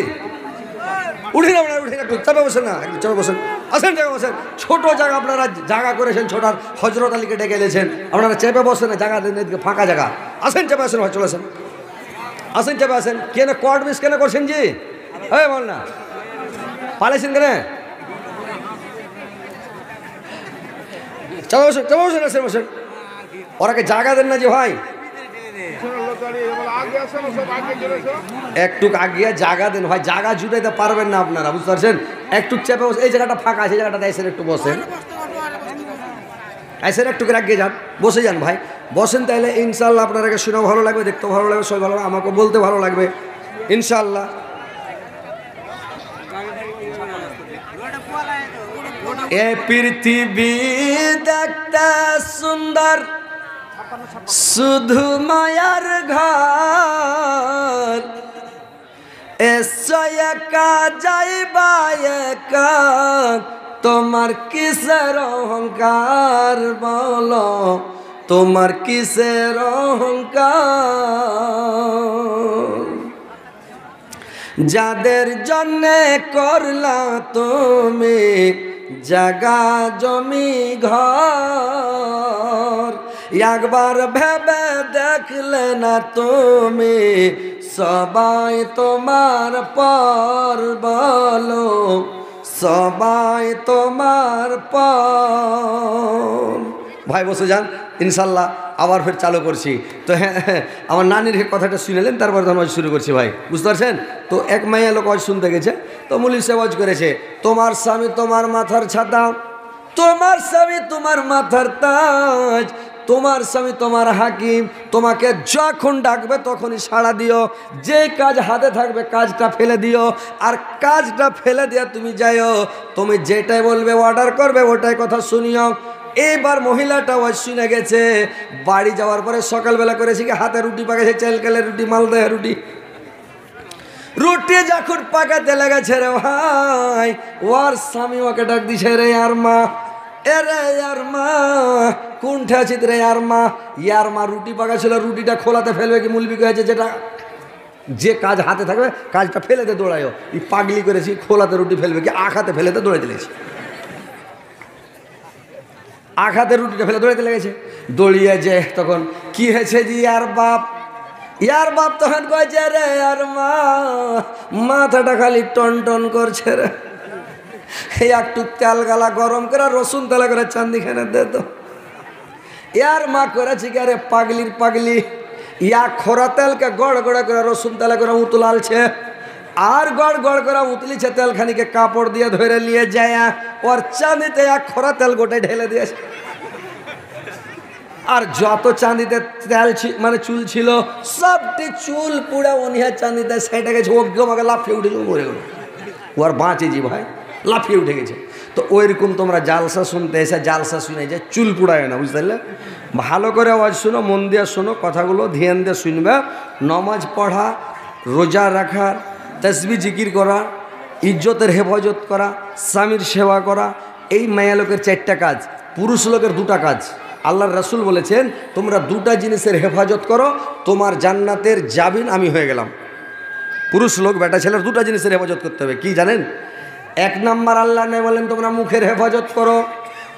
উঠে না আপনারা, উঠে একটু চাপে বসেন না, একটু চাপে বসেন, আসেন জায়গা বসেন, ছোট জায়গা আপনারা জায়গা করেছেন, ছোটার হজরত আলীকে ডেকে এনেছেন, আপনারা চেপে বসেন না, জায়গা দেন, এদিকে ফাঁকা জায়গা, আসেন চেপে আসেন ভাই, চলে আসেন, আসেন চেপে আসেন। কেন কোয়ার্ড মিস কেন করছেন জি, হ্যাঁ বল না, পালাইছেন কেন, চেপে বসেন, চেপে বসেন, আসেন বসেন, ওরাকে জায়গা দেন না যে ভাই, একটু আগে জায়গা দেন ভাই, জায়গা জুটাইতে পারবেন না আপনারা, বুঝতে পারছেন, একটু চেপে বসে, এই জায়গাটা ফাঁকা আছে, এই জায়গাটাতে এসে একটু বসেন, এসে একটু করে আগে যান, বসে যান ভাই, বসেন, তাইলে ইনশাল্লাহ আপনারাকে শুনেও ভালো লাগবে, দেখতেও ভালো লাগবে, সবাই ভালো লাগবে, আমাকে বলতে ভালো লাগবে ইনশাল্লাহ। এ পৃথিবী দেখতে সুন্দর, শুধু মায়ার ঘর, এসো একা যাইবা একা, তোমার কিসের অহংকার বলো, তোমার কিসের অহংকার, যাদের জন্যে করলা তুমি জাগা জমি ঘর, একবার ভেবে দেখলে না তুমি সবাই তোমার পর বলো, সবাই তোমার পর। ভাই বসে যান, ইনশাল্লাহ আবার ফের চালু করছি। তো হ্যাঁ, আমার নানির কথাটা শুনেলেন, তারপর তখন ওয়াজ শুরু করছি ভাই, বুঝতে পারছেন। তো এক মাইয়া লোক ওয়াজ শুনতে গেছে, তো মুলি সে ওয়াজ করেছে, তোমার স্বামী তোমার মাথার ছাতা, তোমার স্বামী তোমার মাথার তাজ, তোমার স্বামী তোমার হাকিম, তোমাকে যখন ডাকবে তখনই সাড়া দিও, যে কাজ হাতে থাকবে কাজটা ফেলে দিও, আর কাজটা ফেলে দিয়ে তুমি যাইও, তুমি যেটাই বলবে অর্ডার করবে ওটাই কথা শুনিও। এবার মহিলাটা ওয়াজ শুনে গেছে, বাড়ি যাওয়ার পরে সকালবেলা করেছি কি, হাতে রুটি পাকাছে, চালকালের রুটি, মালদহ রুটি, রুটি যখন পাকাতে লেগেছে রে ভাই, ওর স্বামী ওকে ডাক দিছে, রে আর মা, এরে আর মা, কোনটা আছিস রে আর মা, ইয়ার মা রুটি পাকা ছিল, রুটিটা খোলাতে ফেলবে কি মুলবি হয়েছে, যেটা যে কাজ হাতে থাকবে কাজটা ফেলেতে দৌড়ায়ও, এই পাগলি করেছি, খোলাতে রুটি ফেলবে কি আখাতে ফেলেতে দৌড়াইতে লেগেছে, আখাতে রুটিটা ফেলে দৌড়াইতে লেগেছে, দৌড়িয়ে যে তখন কি হয়েছে যে ইয়ার বাপ তখন কয়েছে, রে আর মা, মাথাটা খালি টন টন করছে রে, একটু তেল গালা গরম করে রসুন তেলা করে চান্দিখানে দে তো। ইয়ার মা করেছি কি, আরে পাগলির পাগলি, ইয়া খোরা তেলকে গড় গড়া করে রসুন তেলা করে উতলালছে, আর গড় গড় করে উতলিছে, তেল খানিকে কাপড় দিয়ে ধরে নিয়ে যায়, ওর চাঁদিতে এক খোরা তেল গোটাই ঢেলে দিয়েছে, আর যত চাঁদিতে তেল মানে চুল ছিল সবটি চুল পুড়ে অনিহা চাঁদিতে সেটা গেছে, ওকে লাফিয়ে উঠে মরে গেল, ও আর বাঁচেছি ভাই, লাফিয়ে উঠে গেছে। তো ওইরকম তোমরা জালসা শুনতে এসে জালসা শুনে যে চুল পুড়ায় না, বুঝতে পারলে, ভালো করে আওয়াজ শোনো, মন দিয়ে শোনো, কথাগুলো ধ্যান দিয়ে শুনবে, নমাজ পড়া, রোজা রাখা, তসবি জিকির করা, ইজ্জতের হেফাজত করা, স্বামীর সেবা করা, এই মায়া লোকের 4টা কাজ, পুরুষ লোকের 2টা কাজ। আল্লাহর রাসূল বলেছেন, তোমরা 2টা জিনিসের হেফাজত করো, তোমার জান্নাতের জামিন আমি হয়ে গেলাম। পুরুষ লোক বেটা ছেলের 2টা জিনিসের হেফাজত করতে হবে, কি জানেন? 1 নাম্বার আল্লাহ নেই বলেন, তোমরা মুখের হেফাজত করো,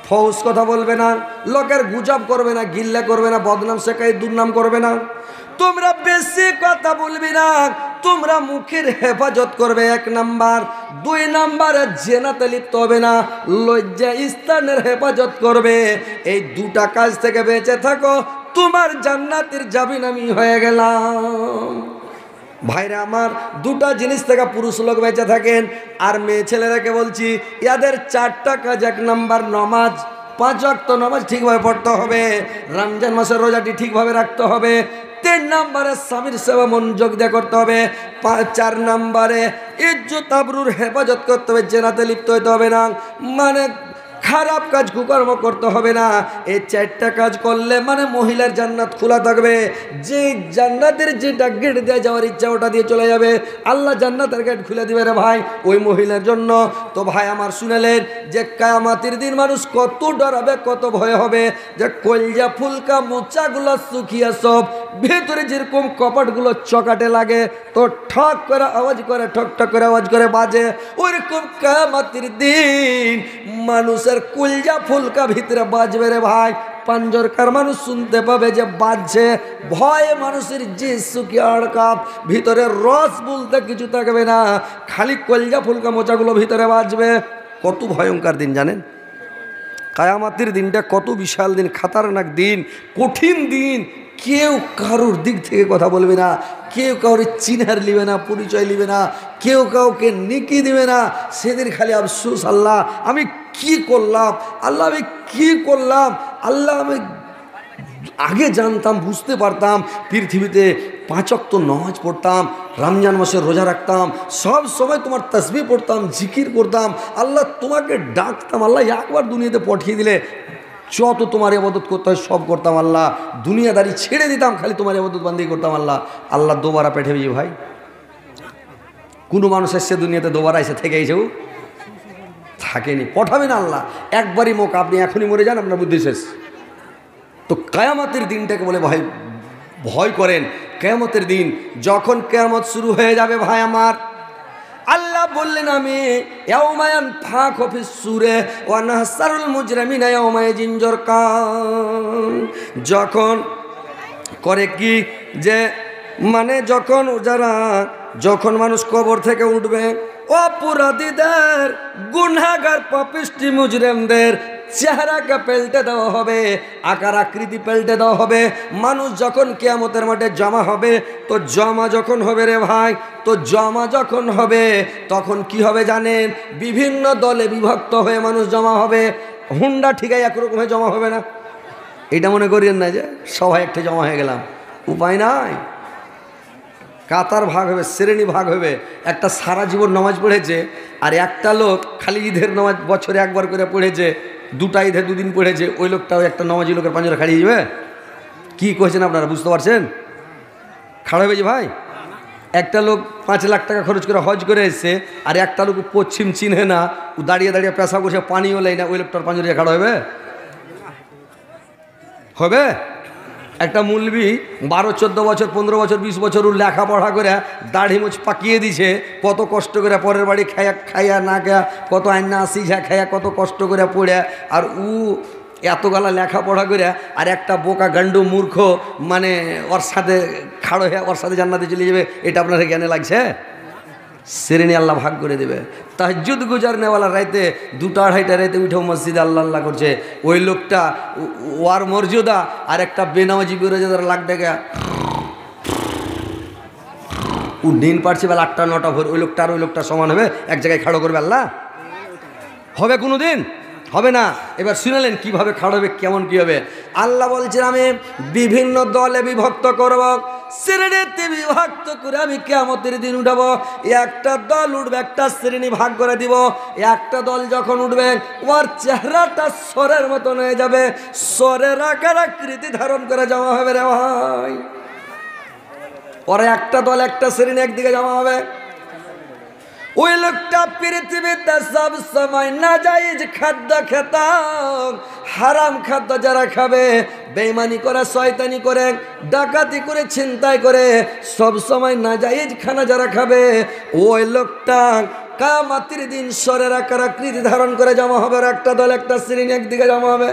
ফৌজ কথা বলবে না, লোকের গুজব করবে না, গিল্লা করবে না, বদনাম শেখাই দুর্নাম করবে না, তোমরা বেশি কথা বলবি না, তোমরা মুখের হেফাজত করবে 1 নাম্বার। 2 নাম্বারে জেনাতে লিপ্ত হবে না, লজ্জা স্থানের হেফাজত করবে। এই 2টা কাজ থেকে বেঁচে থাকো, তোমার জান্নাতের জামিন আমি হয়ে গেলাম। ভাইরা আমার, 2টা জিনিস থেকে পুরুষ লোক বেঁচে থাকেন। আর মেয়ে ছেলেরাকে বলছি, ইয়াদের 4টা কাজ। 1 নাম্বার নামাজ, 5 ওয়াক্ত নামাজ ঠিকভাবে পড়তে হবে, রমজান মাসের রোজাটি ঠিকভাবে রাখতে হবে। 3 নাম্বারে স্বামীর সেবা মনোযোগ দিয়ে করতে হবে। 4 নাম্বারে ইজ্জত আবরুর হেফাজত করতে হবে, জেনাতে লিপ্ত হতে হবে না, মানে খারাপ কাজ কুকর্ম করতে হবে না। এই 4টা কাজ করলে মানে মহিলার জান্নাত খোলা থাকবে। যে জান্নাতের যেটা গেট দিয়ে যাওয়ার ইচ্ছা ওটা দিয়ে চলে যাবে, আল্লাহ জান্নাতের গেট খুলে দিবে রে ভাই ওই মহিলার জন্য। তো ভাই আমার শুনেলেন যে কিয়ামতের দিন মানুষ কত ডরাবে, কত ভয় হবে, যে কলজা ফুলকা মোচাগুলো শুকিয়ে সব ভেতরে যেরকম কপাটগুলো চকাটে লাগে তো ঠক করে আওয়াজ করে, ঠক ঠক করে আওয়াজ করে বাজে, ওইরকম কিয়ামতের দিন মানুষের কলজা ফুলকা ভিতরে বাজবে রে ভাই। পাঞ্জরকার মানুষ শুনতে পাবে যে বাজছে, ভয়ে মানুষের যে শুকিয়ে আড়কাপ, ভিতরে রস বলতে কিছু থাকবে না, খালি কলজা ফুলকা মোচাগুলো ভিতরে বাজবে। কত ভয়ঙ্কর দিন জানেন? কিয়ামতের দিনটা কত বিশাল দিন, খতরনাক দিন, কঠিন দিন। কেউ কারোর দিক থেকে কথা বলবে না, কেউ কাউরে চিনার লিবে না, পরিচয় লিবে না, কেউ কাউকে নেকি দিবে না। সেদিন খালি আফসোস, আল্লাহ আমি কি করলাম, আল্লাহ আমি কি করলাম, আল্লাহ আমি আগে জানতাম, বুঝতে পারতাম, পৃথিবীতে 5 ওয়াক্ত নামাজ পড়তাম, রমজান মাসে রোজা রাখতাম, সব সময় তোমার তাসবিহ পড়তাম, জিকির করতাম, আল্লাহ তোমাকে ডাকতাম, আল্লাহ একবার দুনিয়াতে পাঠিয়ে দিলে যত তোমার ইবাদত করতে হয় সব করতাম, আল্লাহ দুনিয়াদারি ছেড়ে দিতাম, খালি তোমার ইবাদত বান্দি করতাম। আল্লাহ আল্লাহ দোবারা পেঠে বুঝি ভাই, কোনো মানুষ এসছে দুনিয়াতে দোবারা এসে থেকে এসেও থাকেনি, পাঠাবে না আল্লাহ, একবারই মৌকা, আপনি এখনই মরে যান, আপনার বুদ্ধি শেষ। তো কিয়ামতের দিনটাকে বলে ভাই ভয় করেন। কিয়ামতের দিন যখন কিয়ামত শুরু হয়ে যাবে ভাই আমার, আল্লাহ বললেন আমি ইয়াউমায়ান ফাখু ফিস সূরে ওয়া নাহসারুল মুজরিমিনা ইয়াউমাইযিন যরকান, যখন করে কি যে মানে যখন মানুষ কবর থেকে উঠবে, অপরাধীদের, গুনাহগার, পাপিষ্টি, মুজরিমদের চেহারাকে পাল্টে দেওয়া হবে, আকার আকৃতি পাল্টে দেওয়া হবে। মানুষ যখন কিয়ামতের মাঠে জমা হবে, তো জমা যখন হবে রে ভাই, তো জমা যখন হবে তখন কি হবে জানেন? বিভিন্ন দলে বিভক্ত হয়ে মানুষ জমা হবে। হুন্ডা ঠিকাই একরকম হয়ে জমা হবে না, এটা মনে করিয়েন না যে সবাই একটা জমা হয়ে গেলাম, উপায় নাই। কাতার ভাগ হবে, শ্রেণী ভাগ হবে। একটা সারা জীবন নামাজ পড়েছে, আর একটা লোক খালি ঈদের নামাজ বছরে একবার করে পড়েছে, 2টা ঈদে 2 দিন পড়েছে, ওই লোকটাও একটা নামাজি লোকের পাঞ্জরা খাড়িয়ে যাবে। কি কইছেন আপনারা, বুঝতে পারছেন? খাড়া হবে যে ভাই, একটা লোক 5 লাখ টাকা খরচ করে হজ করে এসছে, আর একটা লোক পশ্চিম চিনে না, ও দাঁড়িয়ে দাঁড়িয়ে পেশা করছে, পানিও লেয় না, ওই লোকটার পাঞ্জরা খাড়া হবে? হবে? একটা মুলবি 12, 14 বছর, 15 বছর, 20 বছর ও লেখাপড়া করে দাড়ি মুছ পাকিয়ে দিছে, কত কষ্ট করে পরের বাড়ি খাইয়া না খায়া, কত আইনা সিঝা খাইয়া, কত কষ্ট করে পড়ে, আর ও এতগালা লেখাপড়া করে, আর একটা বোকা গান্ডু মূর্খ মানে ওর সাথে খাড়ো হয়ে ওর সাথে জান্নাতে চলে যাবে, এটা আপনার জ্ঞানে লাগছে? শ্রেণী আল্লাহ ভাগ করে দেবে। তাহাজ্জুদ গুজার নেওয়ালা রাইতে 2টা 2:30 রাইতে উঠেও মসজিদে আল্লাহ আল্লাহ করছে, ওই লোকটা ওয়ার মর্যাদা, আর একটা বেনামাজি বেরোজাদার লাখ টাকা ও দিন পারছে বেলা 8টা 9টা ভোর, ওই লোকটা আর ওই লোকটা সমান হবে? এক জায়গায় খাড়ো করবে আল্লাহ? হবে কোনো দিন? হবে না। এবার শুনলেন কিভাবে খাড়ো হবে, কেমন কি হবে? আল্লাহ বলছেন আমি বিভিন্ন দলে বিভক্ত করব, শ্রেণীতে বিভক্ত করে আমি কিয়ামতের দিন উঠাবো। একটা দল উঠবে, একটা শ্রেণী ভাগ করে দিব। একটা দল যখন উঠবে, ওর চেহারাটা সরের মতন হয়ে যাবে, সরের আকার আকৃতি ধারণ করে জমা হবে রে ভাই। ওরা একটা দল, একটা শ্রেণী একদিকে জমা হবে। ওই লোকটা পৃথিবীতে সব সময় নাজায়েজ খাদ্য খেত, হারাম খাদ্য যারা খাবে, বেঈমানি করে, শয়তানি করে, ডাকাতি করে, ছিনতাই করে, সব সময় নাজায়েজ খানা যারা খাবে, ওই লোকটা কিয়ামতের দিন সরের আকার আকৃতি ধারণ করে জমা হবে। একটা দল, একটা শ্রেণী একদিকে জমা হবে।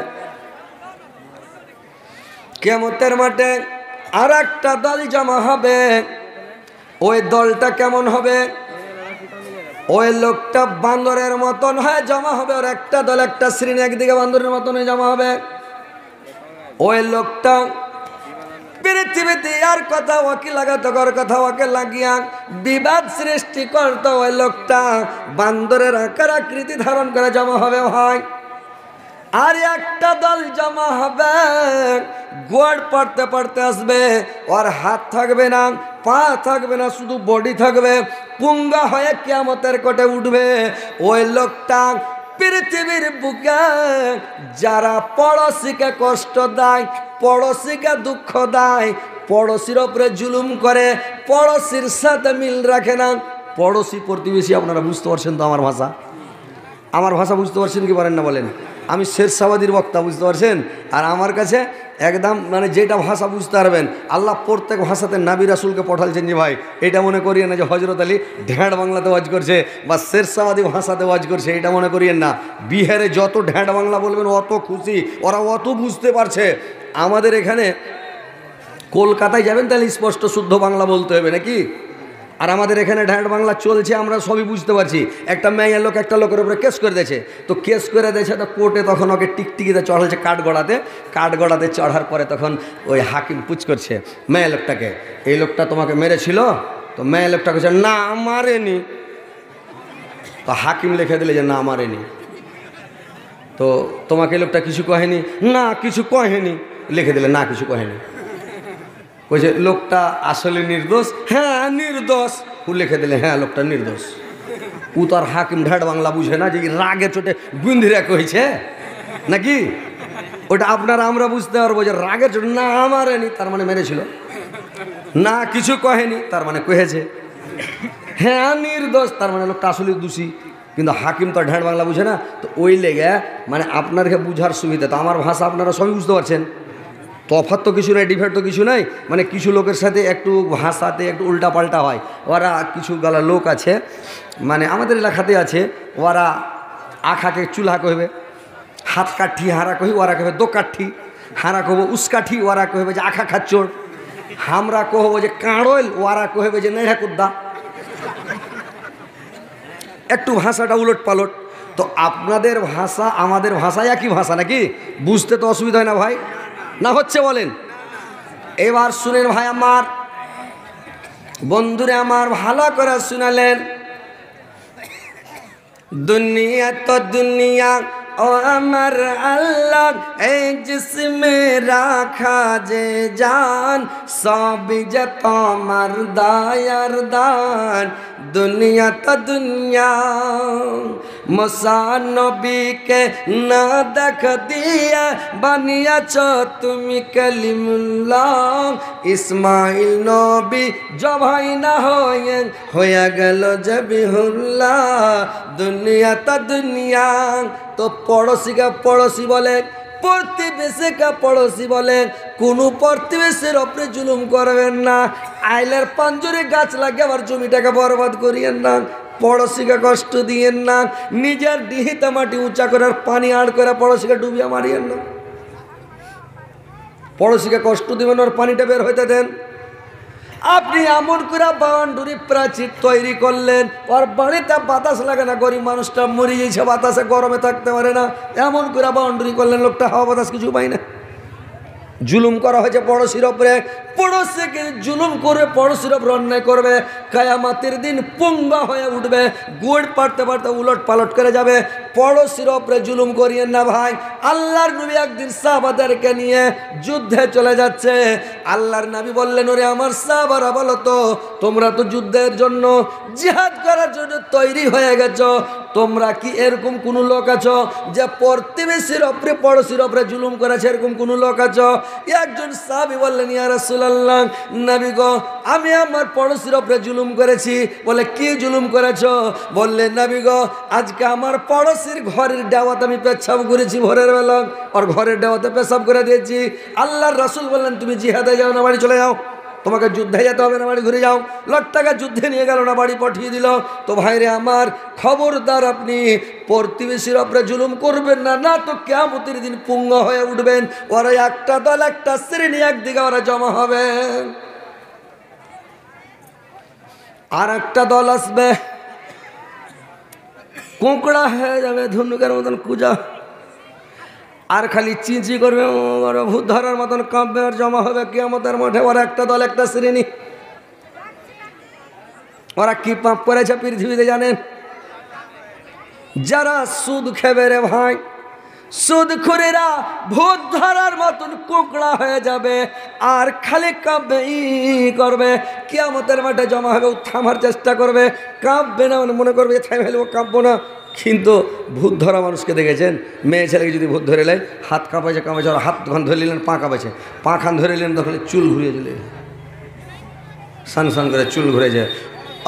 কিয়ামতের মাঠে আর একটা দল জমা হবে। ওই দলটা কেমন হবে? ওই লোকটা বান্দরের মতন হয়ে জমা হবে। ওর একটা দল, একটা শ্রেণী একদিকে বান্দরের মতন হয়ে জমা হবে। ওই লোকটা পৃথিবীতে আর কথা ওকে লাগাতো, কর কথা ওকে লাগিয়া বিবাদ সৃষ্টি করতো। ওই লোকটা বান্দরের আকার আকৃতি ধারণ করে জমা হবে ভাই। আর একটা দল জমা হবে, গোড় পড়তে পড়তে আসবে, ওর হাত থাকবে না, পা থাকবে না, শুধু বডি থাকবে, পুঙ্গা হয়ে কিয়ামতের কোটে উঠবে। ওই লোকটা পৃথিবীর বুকে যারা পড়োশিকে কষ্ট দেয়, পড়োশিকে দুঃখ দেয়, পড়োশির ওপরে জুলুম করে, পড়োশির সাথে মিল রাখে না, পড়োশি প্রতিবেশী, আপনারা বুঝতে পারছেন তো আমার ভাষা? আমার ভাষা বুঝতে পারছেন কি পারেন না বলেন? আমি শেরশাবাদীর বক্তা, বুঝতে পারছেন? আর আমার কাছে একদম মানে যেটা ভাষা বুঝতে পারবেন, আল্লাহ প্রত্যেক ভাষাতে নাবি রাসুলকে পাঠালছেন। যে ভাই এটা মনে করিয়েন না যে হজরত আলী ঢ্যাঁড় বাংলাতে ওয়াজ করছে বা শেরশাবাদী ভাষাতে ওয়াজ করছে, এটা মনে করিয়েন না। বিহারে যত ঢ্যাঁড় বাংলা বলবেন অত খুশি, ওরা অত বুঝতে পারছে। আমাদের এখানে কলকাতায় যাবেন তাহলে স্পষ্ট শুদ্ধ বাংলা বলতে হবে নাকি? আর আমাদের এখানে ঢ্যাঁড় বাংলা চলছে, আমরা সবই বুঝতে পারছি। একটা মেয়ের লোক একটা লোকের উপরে কেস করে দিয়েছে, তো কেস করে দিয়েছে তো কোর্টে তখন ওকে টিকটিকিতে চড়াচ্ছে কাঠগড়াতে চড়ার পরে তখন ওই হাকিম পুছ করছে মেয়ে লোকটাকে, এই লোকটা তোমাকে মেরেছিল? তো মেয়ে লোকটা বলছে না মারেনি। তো হাকিম লিখে দিলে যে না মারেনি। তো তোমাকে এই লোকটা কিছু কহেনি? না কিছু কহেনি। লিখে দিলে না কিছু কহেনি। বলছে লোকটা আসলে নির্দোষ? হ্যাঁ নির্দোষ। ও লিখে দিলে হ্যাঁ লোকটা নির্দোষ। ও তো আর হাকিম ঢাট বাংলা বুঝে না যে রাগে চোটে গুন্ধিরা কইছে নাকি? ওটা আপনারা আমরা বুঝতে পারবো যে রাগের চোটে না মারেনি তার মানে মেরেছিল, না কিছু কহেনি তার মানে কহেছে, হ্যাঁ নির্দোষ তার মানে লোকটা আসলে দোষী। কিন্তু হাকিম তো ঢাট বাংলা বুঝে না। তো ওই লেগে মানে আপনারকে বুঝার সুবিধা, তো আমার ভাষা আপনারা সবই বুঝতে পারছেন। তফাৎ তো কিছু নাই, ডিফারেন্ট তো কিছু নাই। মানে কিছু লোকের সাথে একটু ভাষাতে একটু উল্টা পাল্টা হয়। ওরা কিছু গালা লোক আছে, মানে আমাদের এলাকাতে আছে, ওরা আখাকে চুলহা কহবে, হাত কাঠি হারা কহি, ওরা কহবে দো কাঠি, হারা কহবো উসকাঠি, ওরা কহবে যে আখা খাচ্চোর, আমরা কহবো যে কাঁড়ল, ওরা কহবে যে নেড়া কুদ্দা। একটু ভাষাটা উলট পালট। তো আপনাদের ভাষা আমাদের ভাষা একই ভাষা নাকি? বুঝতে তো অসুবিধা হয় না ভাই? না হচ্ছে বলেন? এবার শুনেন ভাই আমার, বন্ধুরে আমার, ভালো করে শুনালেন। দুনিয়া তো দুনিয়া ও আমার আল্লাহ, এই জিসমে রাখা যে জান, সবই যে তোমার দায়ার দান। দুনিয়া তো দুনিয়া, মুসা নবীকে না দেখ দিয়া বানিয়েছ তুমি কালিমুল্লাহ। ইসমাইল নবী জবাই না হয়ে গেল জবিহুল্লাহ। দুনিয়া তা দুনিয়া। তো পড়োশিকে পড়োশি বলেন, প্রতিবেশীকে পড়োশি বলেন। কোনো প্রতিবেশীর ওপরে জুলুম করবেন না। আইলের পাঞ্জরে গাছ লাগে আবার জমিটাকে বরবাদ করিয়েন না। পড়োশিকে কষ্ট দিয়েন না। নিজের ডিহিতে মাটি উঁচা করে পানি আড় করে পড়োশিকে ডুবিয়ে মারিয়েন না। পড়োশিকে কষ্ট দিবেন, ওর পানিটা বের হইতে দেন। আপনি এমন করে বাউন্ডারি প্রাচীর তৈরি করলেন, ওর বাড়িতে বাতাস লাগে না, গরিব মানুষটা মরে গেছে, বাতাসে গরমে থাকতে পারে না, এমন করে বাউন্ডারি করলেন, লোকটা হাওয়া বাতাস কিছু পায় না। জুলুম করা হয়েছে পড়োশির ওপরে। পড়োশিকে জুলুম করে পড়োশির ওপর অন্যায় করবে, কিয়ামতের দিন পুঙ্গা হয়ে উঠবে, গুড় পাড়তে পারতে উলট পালট করে যাবে। পড়োশির ওপরে জুলুম করিয়েন না ভাই। আল্লাহর নবী একদিন সাহাবাদেরকে নিয়ে যুদ্ধে চলে যাচ্ছে। আল্লাহর নবী বললেন, ওরে আমার সাহাবারা বলো তো, তোমরা তো যুদ্ধের জন্য জিহাদ করার জন্য তৈরি হয়ে গেছো, তোমরা কি এরকম কোনো লোক আছো যে প্রতিবেশীর ওপরে পড়োশির ওপরে জুলুম করেছে? এরকম কোনো লোক আছো? একজন সাহাবী বললেন, ইয়া রাসূলুল্লাহ, নবী গো, আমি আমার পড়োশির ওপরে জুলুম করেছি। বলে কি জুলুম করেছো? বললেন, নবী গো, আজকে আমার পড়োশির ঘরের দেওয়াতে আমি পেচ্ছাব করেছি, ভোরের বেলা ওর ঘরের দেওয়াতে পেশাব করে দিয়েছি। আল্লাহর রাসূল বললেন, তুমি জিহাদে যাও না, বাড়ি চলে যাও, তোমাকে যুদ্ধে যেতে হবে না, বাড়ি ঘুরে যাও। লোকটাকে যুদ্ধে নিয়ে গেল না, বাড়ি পাঠিয়ে দিল। তো ভাইরে আমার, খবরদার আপনি প্রতিবেশীর ওপরে জুলুম করবেন না, না তো কিয়ামতের দিন পুঙ্গ হয়ে উঠবেন। ওরা একটা দল, একটা শ্রেণী একদিকে ওরা জমা হবে, আর একটা দল আসবে কোঁকড়া হয়ে যাবে, ধনুকের মতন কুজা, আর খালি চিঁচি করবে, ভূত ধরার মতন কাঁপবে, আর জমা হবে কিয়ামতের মাঠে। ওরা একটা দল, একটা শ্রেণী। ওরা কি পাপ করেছে পৃথিবীতে জানেন? যারা সুদ খেবে রে ভাই, সুদখোরেরা ভূত ধরার মতন কোঁকড়া হয়ে যাবে, আর খালি কাঁপবে, করবে, কিয়ামতের মাঠে জমা হবে। থামার চেষ্টা করবে, কাঁপবে না, মনে করবে থামে ফেলবো, কাঁপবো না, কিন্তু ভূত ধরা মানুষকে দেখেছেন? মেয়ে ছেলেকে যদি ভূত ধরে নেয়, হাত কাঁপাইছে কাঁপাইছে, আর হাত খান ধরে নিলেন, পা কাঁপাইছে, পা খান ধরে নিলেন, তখন চুল ঘুরিয়ে দিলে সান সান করে চুল ঘুরে যায়।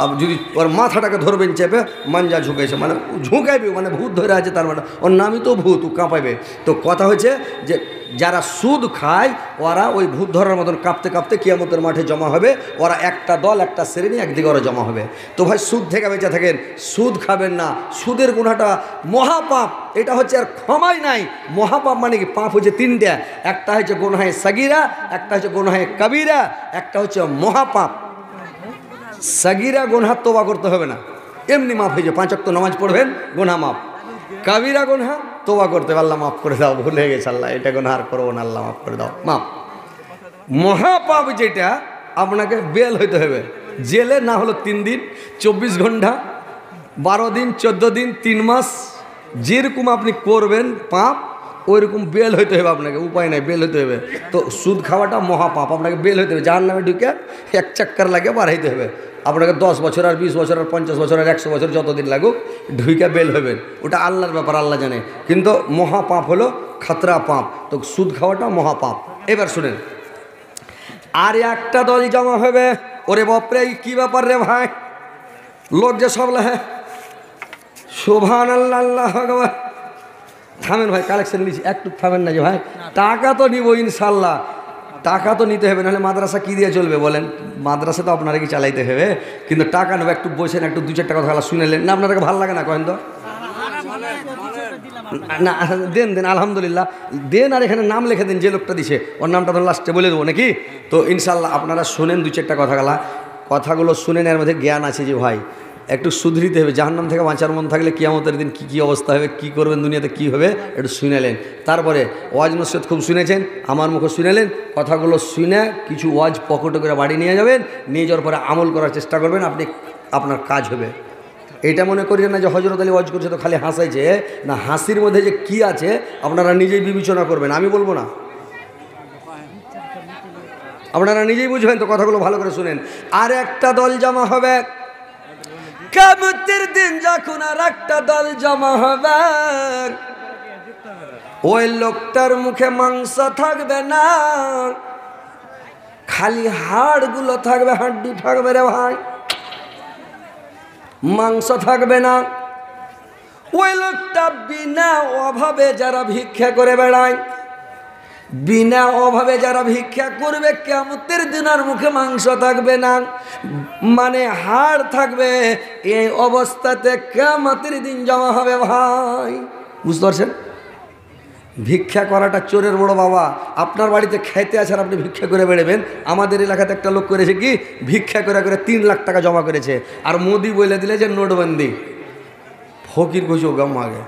আর যদি ওর মাথাটাকে ধরবেন চেপে, মাঞ্জা ঝুঁকেছে, মানে ঝুঁকাইবে, মানে ভূত ধরে আছে, তার মানে ওর নামই তো ভূত, ও কাঁপাইবে। তো কথা হচ্ছে যে যারা সুদ খায় ওরা ওই ভূত ধরার মতন কাঁপতে কাঁপতে কিয়ামতের মাঠে জমা হবে। ওরা একটা দল, একটা শ্রেণী, একদিকে ওরা জমা হবে। তো ভাই সুদ থেকে বেঁচে থাকেন, সুদ খাবেন না। সুদের গুনাহটা মহাপাপ, এটা হচ্ছে আর ক্ষমাই নাই। মহাপাপ মানে কি? পাপ হচ্ছে তিনটা, একটা হচ্ছে গুনাহে সাগিরা, একটা হচ্ছে গুনাহে কাবিরা, একটা হচ্ছে মহাপাপ। সাগিরা গুনহা তোবা করতে হবে না, এমনি মাফ হয়ে যায়। 5 ওয়াক্ত নামাজ পড়বেন, গুনহা মাফ। কাবিরা গুনহা তোবা করতে হবে, আল্লাহ মাফ করে দাও, ভুলে গেছে আল্লাহ, এটা গুনহা আর করবো না, আল্লাহ মাফ করে দাও, মাফ। মহাপাপ যেটা, আপনাকে বেল হইতে হবে, জেলে না হলো 3 দিন, 24 ঘন্টা, 12 দিন, 14 দিন, 3 মাস, যেরকম আপনি করবেন পাপ, ওইরকম বেল হইতে হবে আপনাকে, উপায় নাই, বেল হইতে হবে। তো সুদ খাওয়াটা মহাপাপ, আপনাকে বেল হইতে হবে। জাহান্নামে ঢুকে 1 চক্কর লাগে বাড়াইতে হবে আপনাকে। 10 বছর আর 20 বছর আর 50 বছর আর 100 বছর, যতদিন লাগুক ঢুকে বেল হবেন। ওটা আল্লাহর ব্যাপার, আল্লাহ জানে। কিন্তু মহাপাপ হলো খাতরা পাপ। তো সুদ খাওয়াটা মহাপাপ। এবার শুনেন, আর একটা দল জমা হবে। ওরে বাপরে, কি ব্যাপার রে ভাই, লোক যে সব লেহে সুবহানাল্লাহ, আল্লাহু আকবার। থামেন ভাই, কালেকশন নিচ্ছি, একটু থামেন না যে ভাই, টাকা তো নিব ইনশাল্লাহ, টাকা তো নিতে হবে, নাহলে মাদ্রাসা কী দিয়ে চলবে বলেন? মাদ্রাসা তো আপনারা কি চালাইতে হবে, কিন্তু টাকা নেবো। একটু বসেন, একটু 2-4টা কথা শুনেলেন না, আপনাদেরকে ভালো লাগে না কহেন তো? না দেন দেন, আলহামদুলিল্লাহ দেন। আর এখানে নাম লিখে দিন, যে লোকটা দিছে ওর নামটা তো লাস্টে বলে দেবো নাকি? তো ইনশাল্লাহ আপনারা শুনেন 2-4টা কথাগুলো শুনেন, এর মধ্যে জ্ঞান আছে যে ভাই একটু শুধরিতে হবে। জাহান্নাম থেকে বাঁচার মন থাকলে কিয়ামতের দিন কী কী অবস্থা হবে, কী করবেন দুনিয়াতে, কী হবে, একটু শুনেলেন। তারপরে ওয়াজ নসিহত খুব শুনেছেন, আমার মুখে শুনেলেন, কথাগুলো শুনে কিছু ওয়াজ পকেটে করে বাড়ি নিয়ে যাবেন, নিয়ে যাওয়ার পরে আমল করার চেষ্টা করবেন, আপনার কাজ হবে। এটা মনে করি না যে হযরত আলী ওয়াজ করছে তো খালি হাসাইছে, না, হাসির মধ্যে যে কি আছে আপনারা নিজেই বিবেচনা করবেন, আমি বলবো না, আপনারা নিজেই বুঝবেন। তো কথাগুলো ভালো করে শুনেন। আর একটা দল জমা হবে কিয়ামতের দিন, যখন আর একটা দল জমা হবে, ওই লোকটার মুখে মাংস থাকবে না, খালি হাড়গুলো থাকবে, হাড্ডি থাকবে রে ভাই, মাংস থাকবে না। ওই লোকটা বিনা অভাবে যারা ভিক্ষা করে বেড়ায়, বিনা অভাবে যারা ভিক্ষা করবে, কিয়ামতের দিন আর মুখে মাংস থাকবে না, মানে হাড় থাকবে। এই অবস্থাতে কিয়ামতের দিন জমা হবে ভাই, বুঝতে পারছেন? ভিক্ষা করাটা চোরের বড় বাবা। আপনার বাড়িতে খাইতে আছেন, আপনি ভিক্ষা করে বেড়াবেন। আমাদের এলাকাতে একটা লোক করেছে কি, ভিক্ষা করে করে 3 লাখ টাকা জমা করেছে। আর মোদি বলে দিলে যে নোটবন্দি, ফকির কইছে গাম আগে,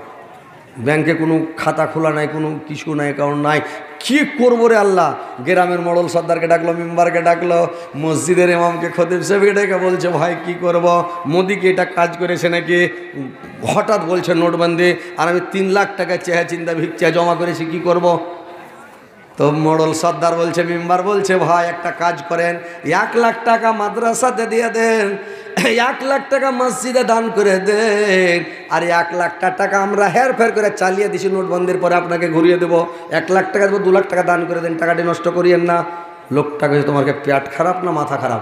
ব্যাংকে কোনো খাতা খোলা নাই, কোনো কিছু নাই, অ্যাকাউন্ট নাই, কি করবো রে আল্লাহ। গ্রামের মডল সর্দারকে ডাকলো, মেম্বারকে ডাকলো, মসজিদের ইমামকে, খতিব সাহেবকে ডেকে বলছে ভাই কি করব, মোদিকে এটা কাজ করেছে নাকি, হঠাৎ বলছে নোটবন্দি, আর আমি 3 লাখ টাকা চেহারা চিন্তা ভিক্ষা জমা করেছি, কি করব? তো মডল সর্দার বলছে, মেম্বার বলছে ভাই একটা কাজ করেন, 1 লাখ টাকা মাদ্রাসাতে দিয়ে দেন, 1 লাখ টাকা মসজিদে দান করে দেন, আর 1 লাখ টাকা আমরা হেরফের করে চালিয়ে দিছি, নোটবন্দির পরে আপনাকে ঘুরিয়ে দেবো। 1 লাখ টাকা দেবো, 2 লাখ টাকা দান করে দেন, টাকাটি নষ্ট করিয়েন না। লোকটা কইছে তোমার কি পেট খারাপ না মাথা খারাপ?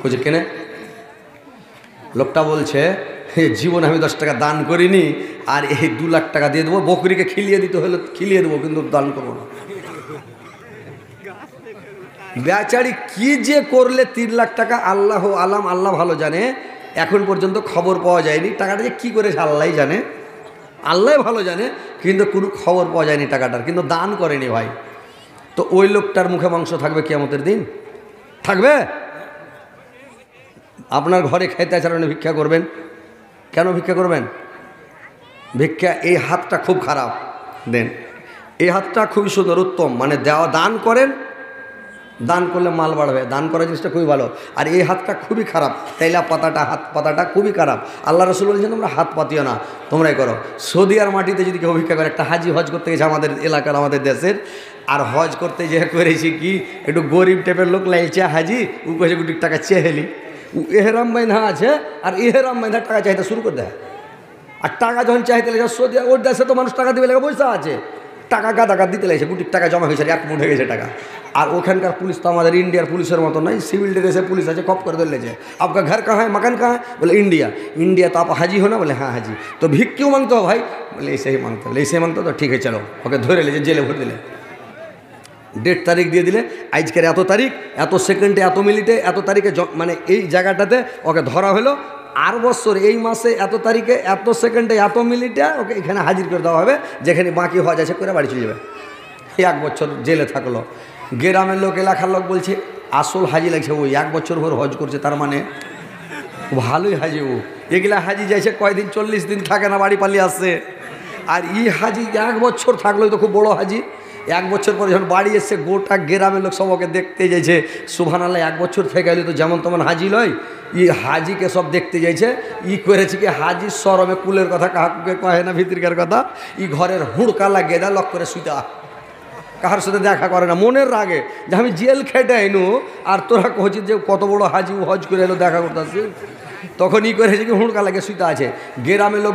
কইছে কেনে? লোকটা বলছে জীবনে আমি 10 টাকা দান করিনি, আর এই 2 লাখ টাকা দিয়ে দেবো, বকরিকে খিলিয়ে দিতে হলে খিলিয়ে দেবো, কিন্তু দান করবো না। বেচারি কি যে করলে 3 লাখ টাকা, আল্লাহ আলাম, আল্লাহ ভালো জানে, এখন পর্যন্ত খবর পাওয়া যায়নি। টাকাটা যে কী করেছে আল্লাহ জানে, আল্লাহ ভালো জানে, কিন্তু কোনো খবর পাওয়া যায়নি টাকাটার, কিন্তু দান করেনি ভাই। তো ওই লোকটার মুখে মাংস থাকবে কিয়ামতের দিন? থাকবে? আপনার ঘরে খাইতে আচারণে ভিক্ষা করবেন, কেন ভিক্ষা করবেন? ভিক্ষা, এই হাতটা খুব খারাপ, দেন। এই হাতটা খুবই সুন্দর, উত্তম, মানে দেওয়া, দান করেন, দান করলে মাল বাড়বে, দান করার জিনিসটা খুবই ভালো। আর এই হাতটা খুবই খারাপ, তেলা পাতাটা, হাত পাতাটা খুবই খারাপ। আল্লাহ রসুল বলছেন তোমরা হাত পাতিও না, তোমরাই করো। সৌদি আর মাটিতে যদি কেউ ভিক্ষা করে, একটা হাজি হজ করতে গেছে আমাদের এলাকার, আমাদের দেশের, আর হজ করতে যে করেছি কি, একটু গরিব টাইপের লোক লাগছে হাজি, ও কয়েছে কোটি টাকা চেহেলি, ও এহেরাম বাইন্ধা আছে, আর এহেরাম বাইন্ধা টাকা চাইতে শুরু করে দেয়। আর টাকা যখন চাইতে লেগে সৌদি ওর দেশে তো মানুষ টাকা দিবে লেগে বসে আছে, টাকা গাদা দিতে লেগেছে, গুটির টাকা জমা হয়েছে, এক মুঠ হয়ে গেছে টাকা। আর ওখানকার পুলিশ তো আমাদের ইন্ডিয়ার পুলিশের মতো নয়, সিভিল ড্রেসে পুলিশ আছে, কপ করে ধরে লেছে, आपका घर कहाँ है, मकान कहाँ है, बोले इंडिया। इंडिया तो आप हाजी हो ना, बोले हाँ हाजी। तो भिक क्यों मांगते हो भाई, बोले ऐसे ही मांगते हो, बोले ऐसे ही मांगते हो तो ठीक है चलो, ओके धरे लेছে, জেলে ভরে দিলে। ডেট তারিখ দিয়ে দিলে, আজকের এত তারিখ, এত সেকেন্ডে, এত মিনিটে, এত তারিখে মানে এই জায়গাটাতে ওকে ধরা হলো। আর বছর এই মাসে এত তারিখে, এত সেকেন্ডে, এত মিনিটে ওকে এখানে হাজির করে দেওয়া হবে, যেখানে বাকি হজ আছে করে বাড়ি চলে যাবে। 1 বছর জেলে থাকলো। গ্রামের লোক, এলাকার লোক বলছে আসল হাজি লাগছে ওই 1 বছর ভর হজ করছে, তার মানে ভালোই হাজি ও। এগুলা হাজি যাইছে কয়দিন, 40 দিন থাকে না, বাড়ি পালিয়ে আসছে। আর ই হাজি 1 বছর থাকলো, তো খুব বড় হাজি। 1 বছর পরে যখন বাড়ি এসছে, গোটা গ্রামের লোক সব ওকে দেখতে যাইছে। সুবহানাল্লাহ, 1 বছর থেকে এলে তো যেমন তেমন হাজি লয়, ই হাজিকে সব দেখতে যাইছে। ই করেছে কি, হাজির শরমে কুলের কথা কাহাকে কহে না, ভিতরকার কথা, ই ঘরের হুড়কা লাগিয়ে দেয়, লক করে শুইতা, কাহার সাথে দেখা করে না, মনের রাগে যে আমি জেল খেটে আইনু আর তোরা কহছিস যে কত বড় হাজি হজ করে এলো দেখা করতে আসছি। তখন ই করেছে কি, হুড়কা লাগিয়ে শুইতে আছে। গ্রামের লোক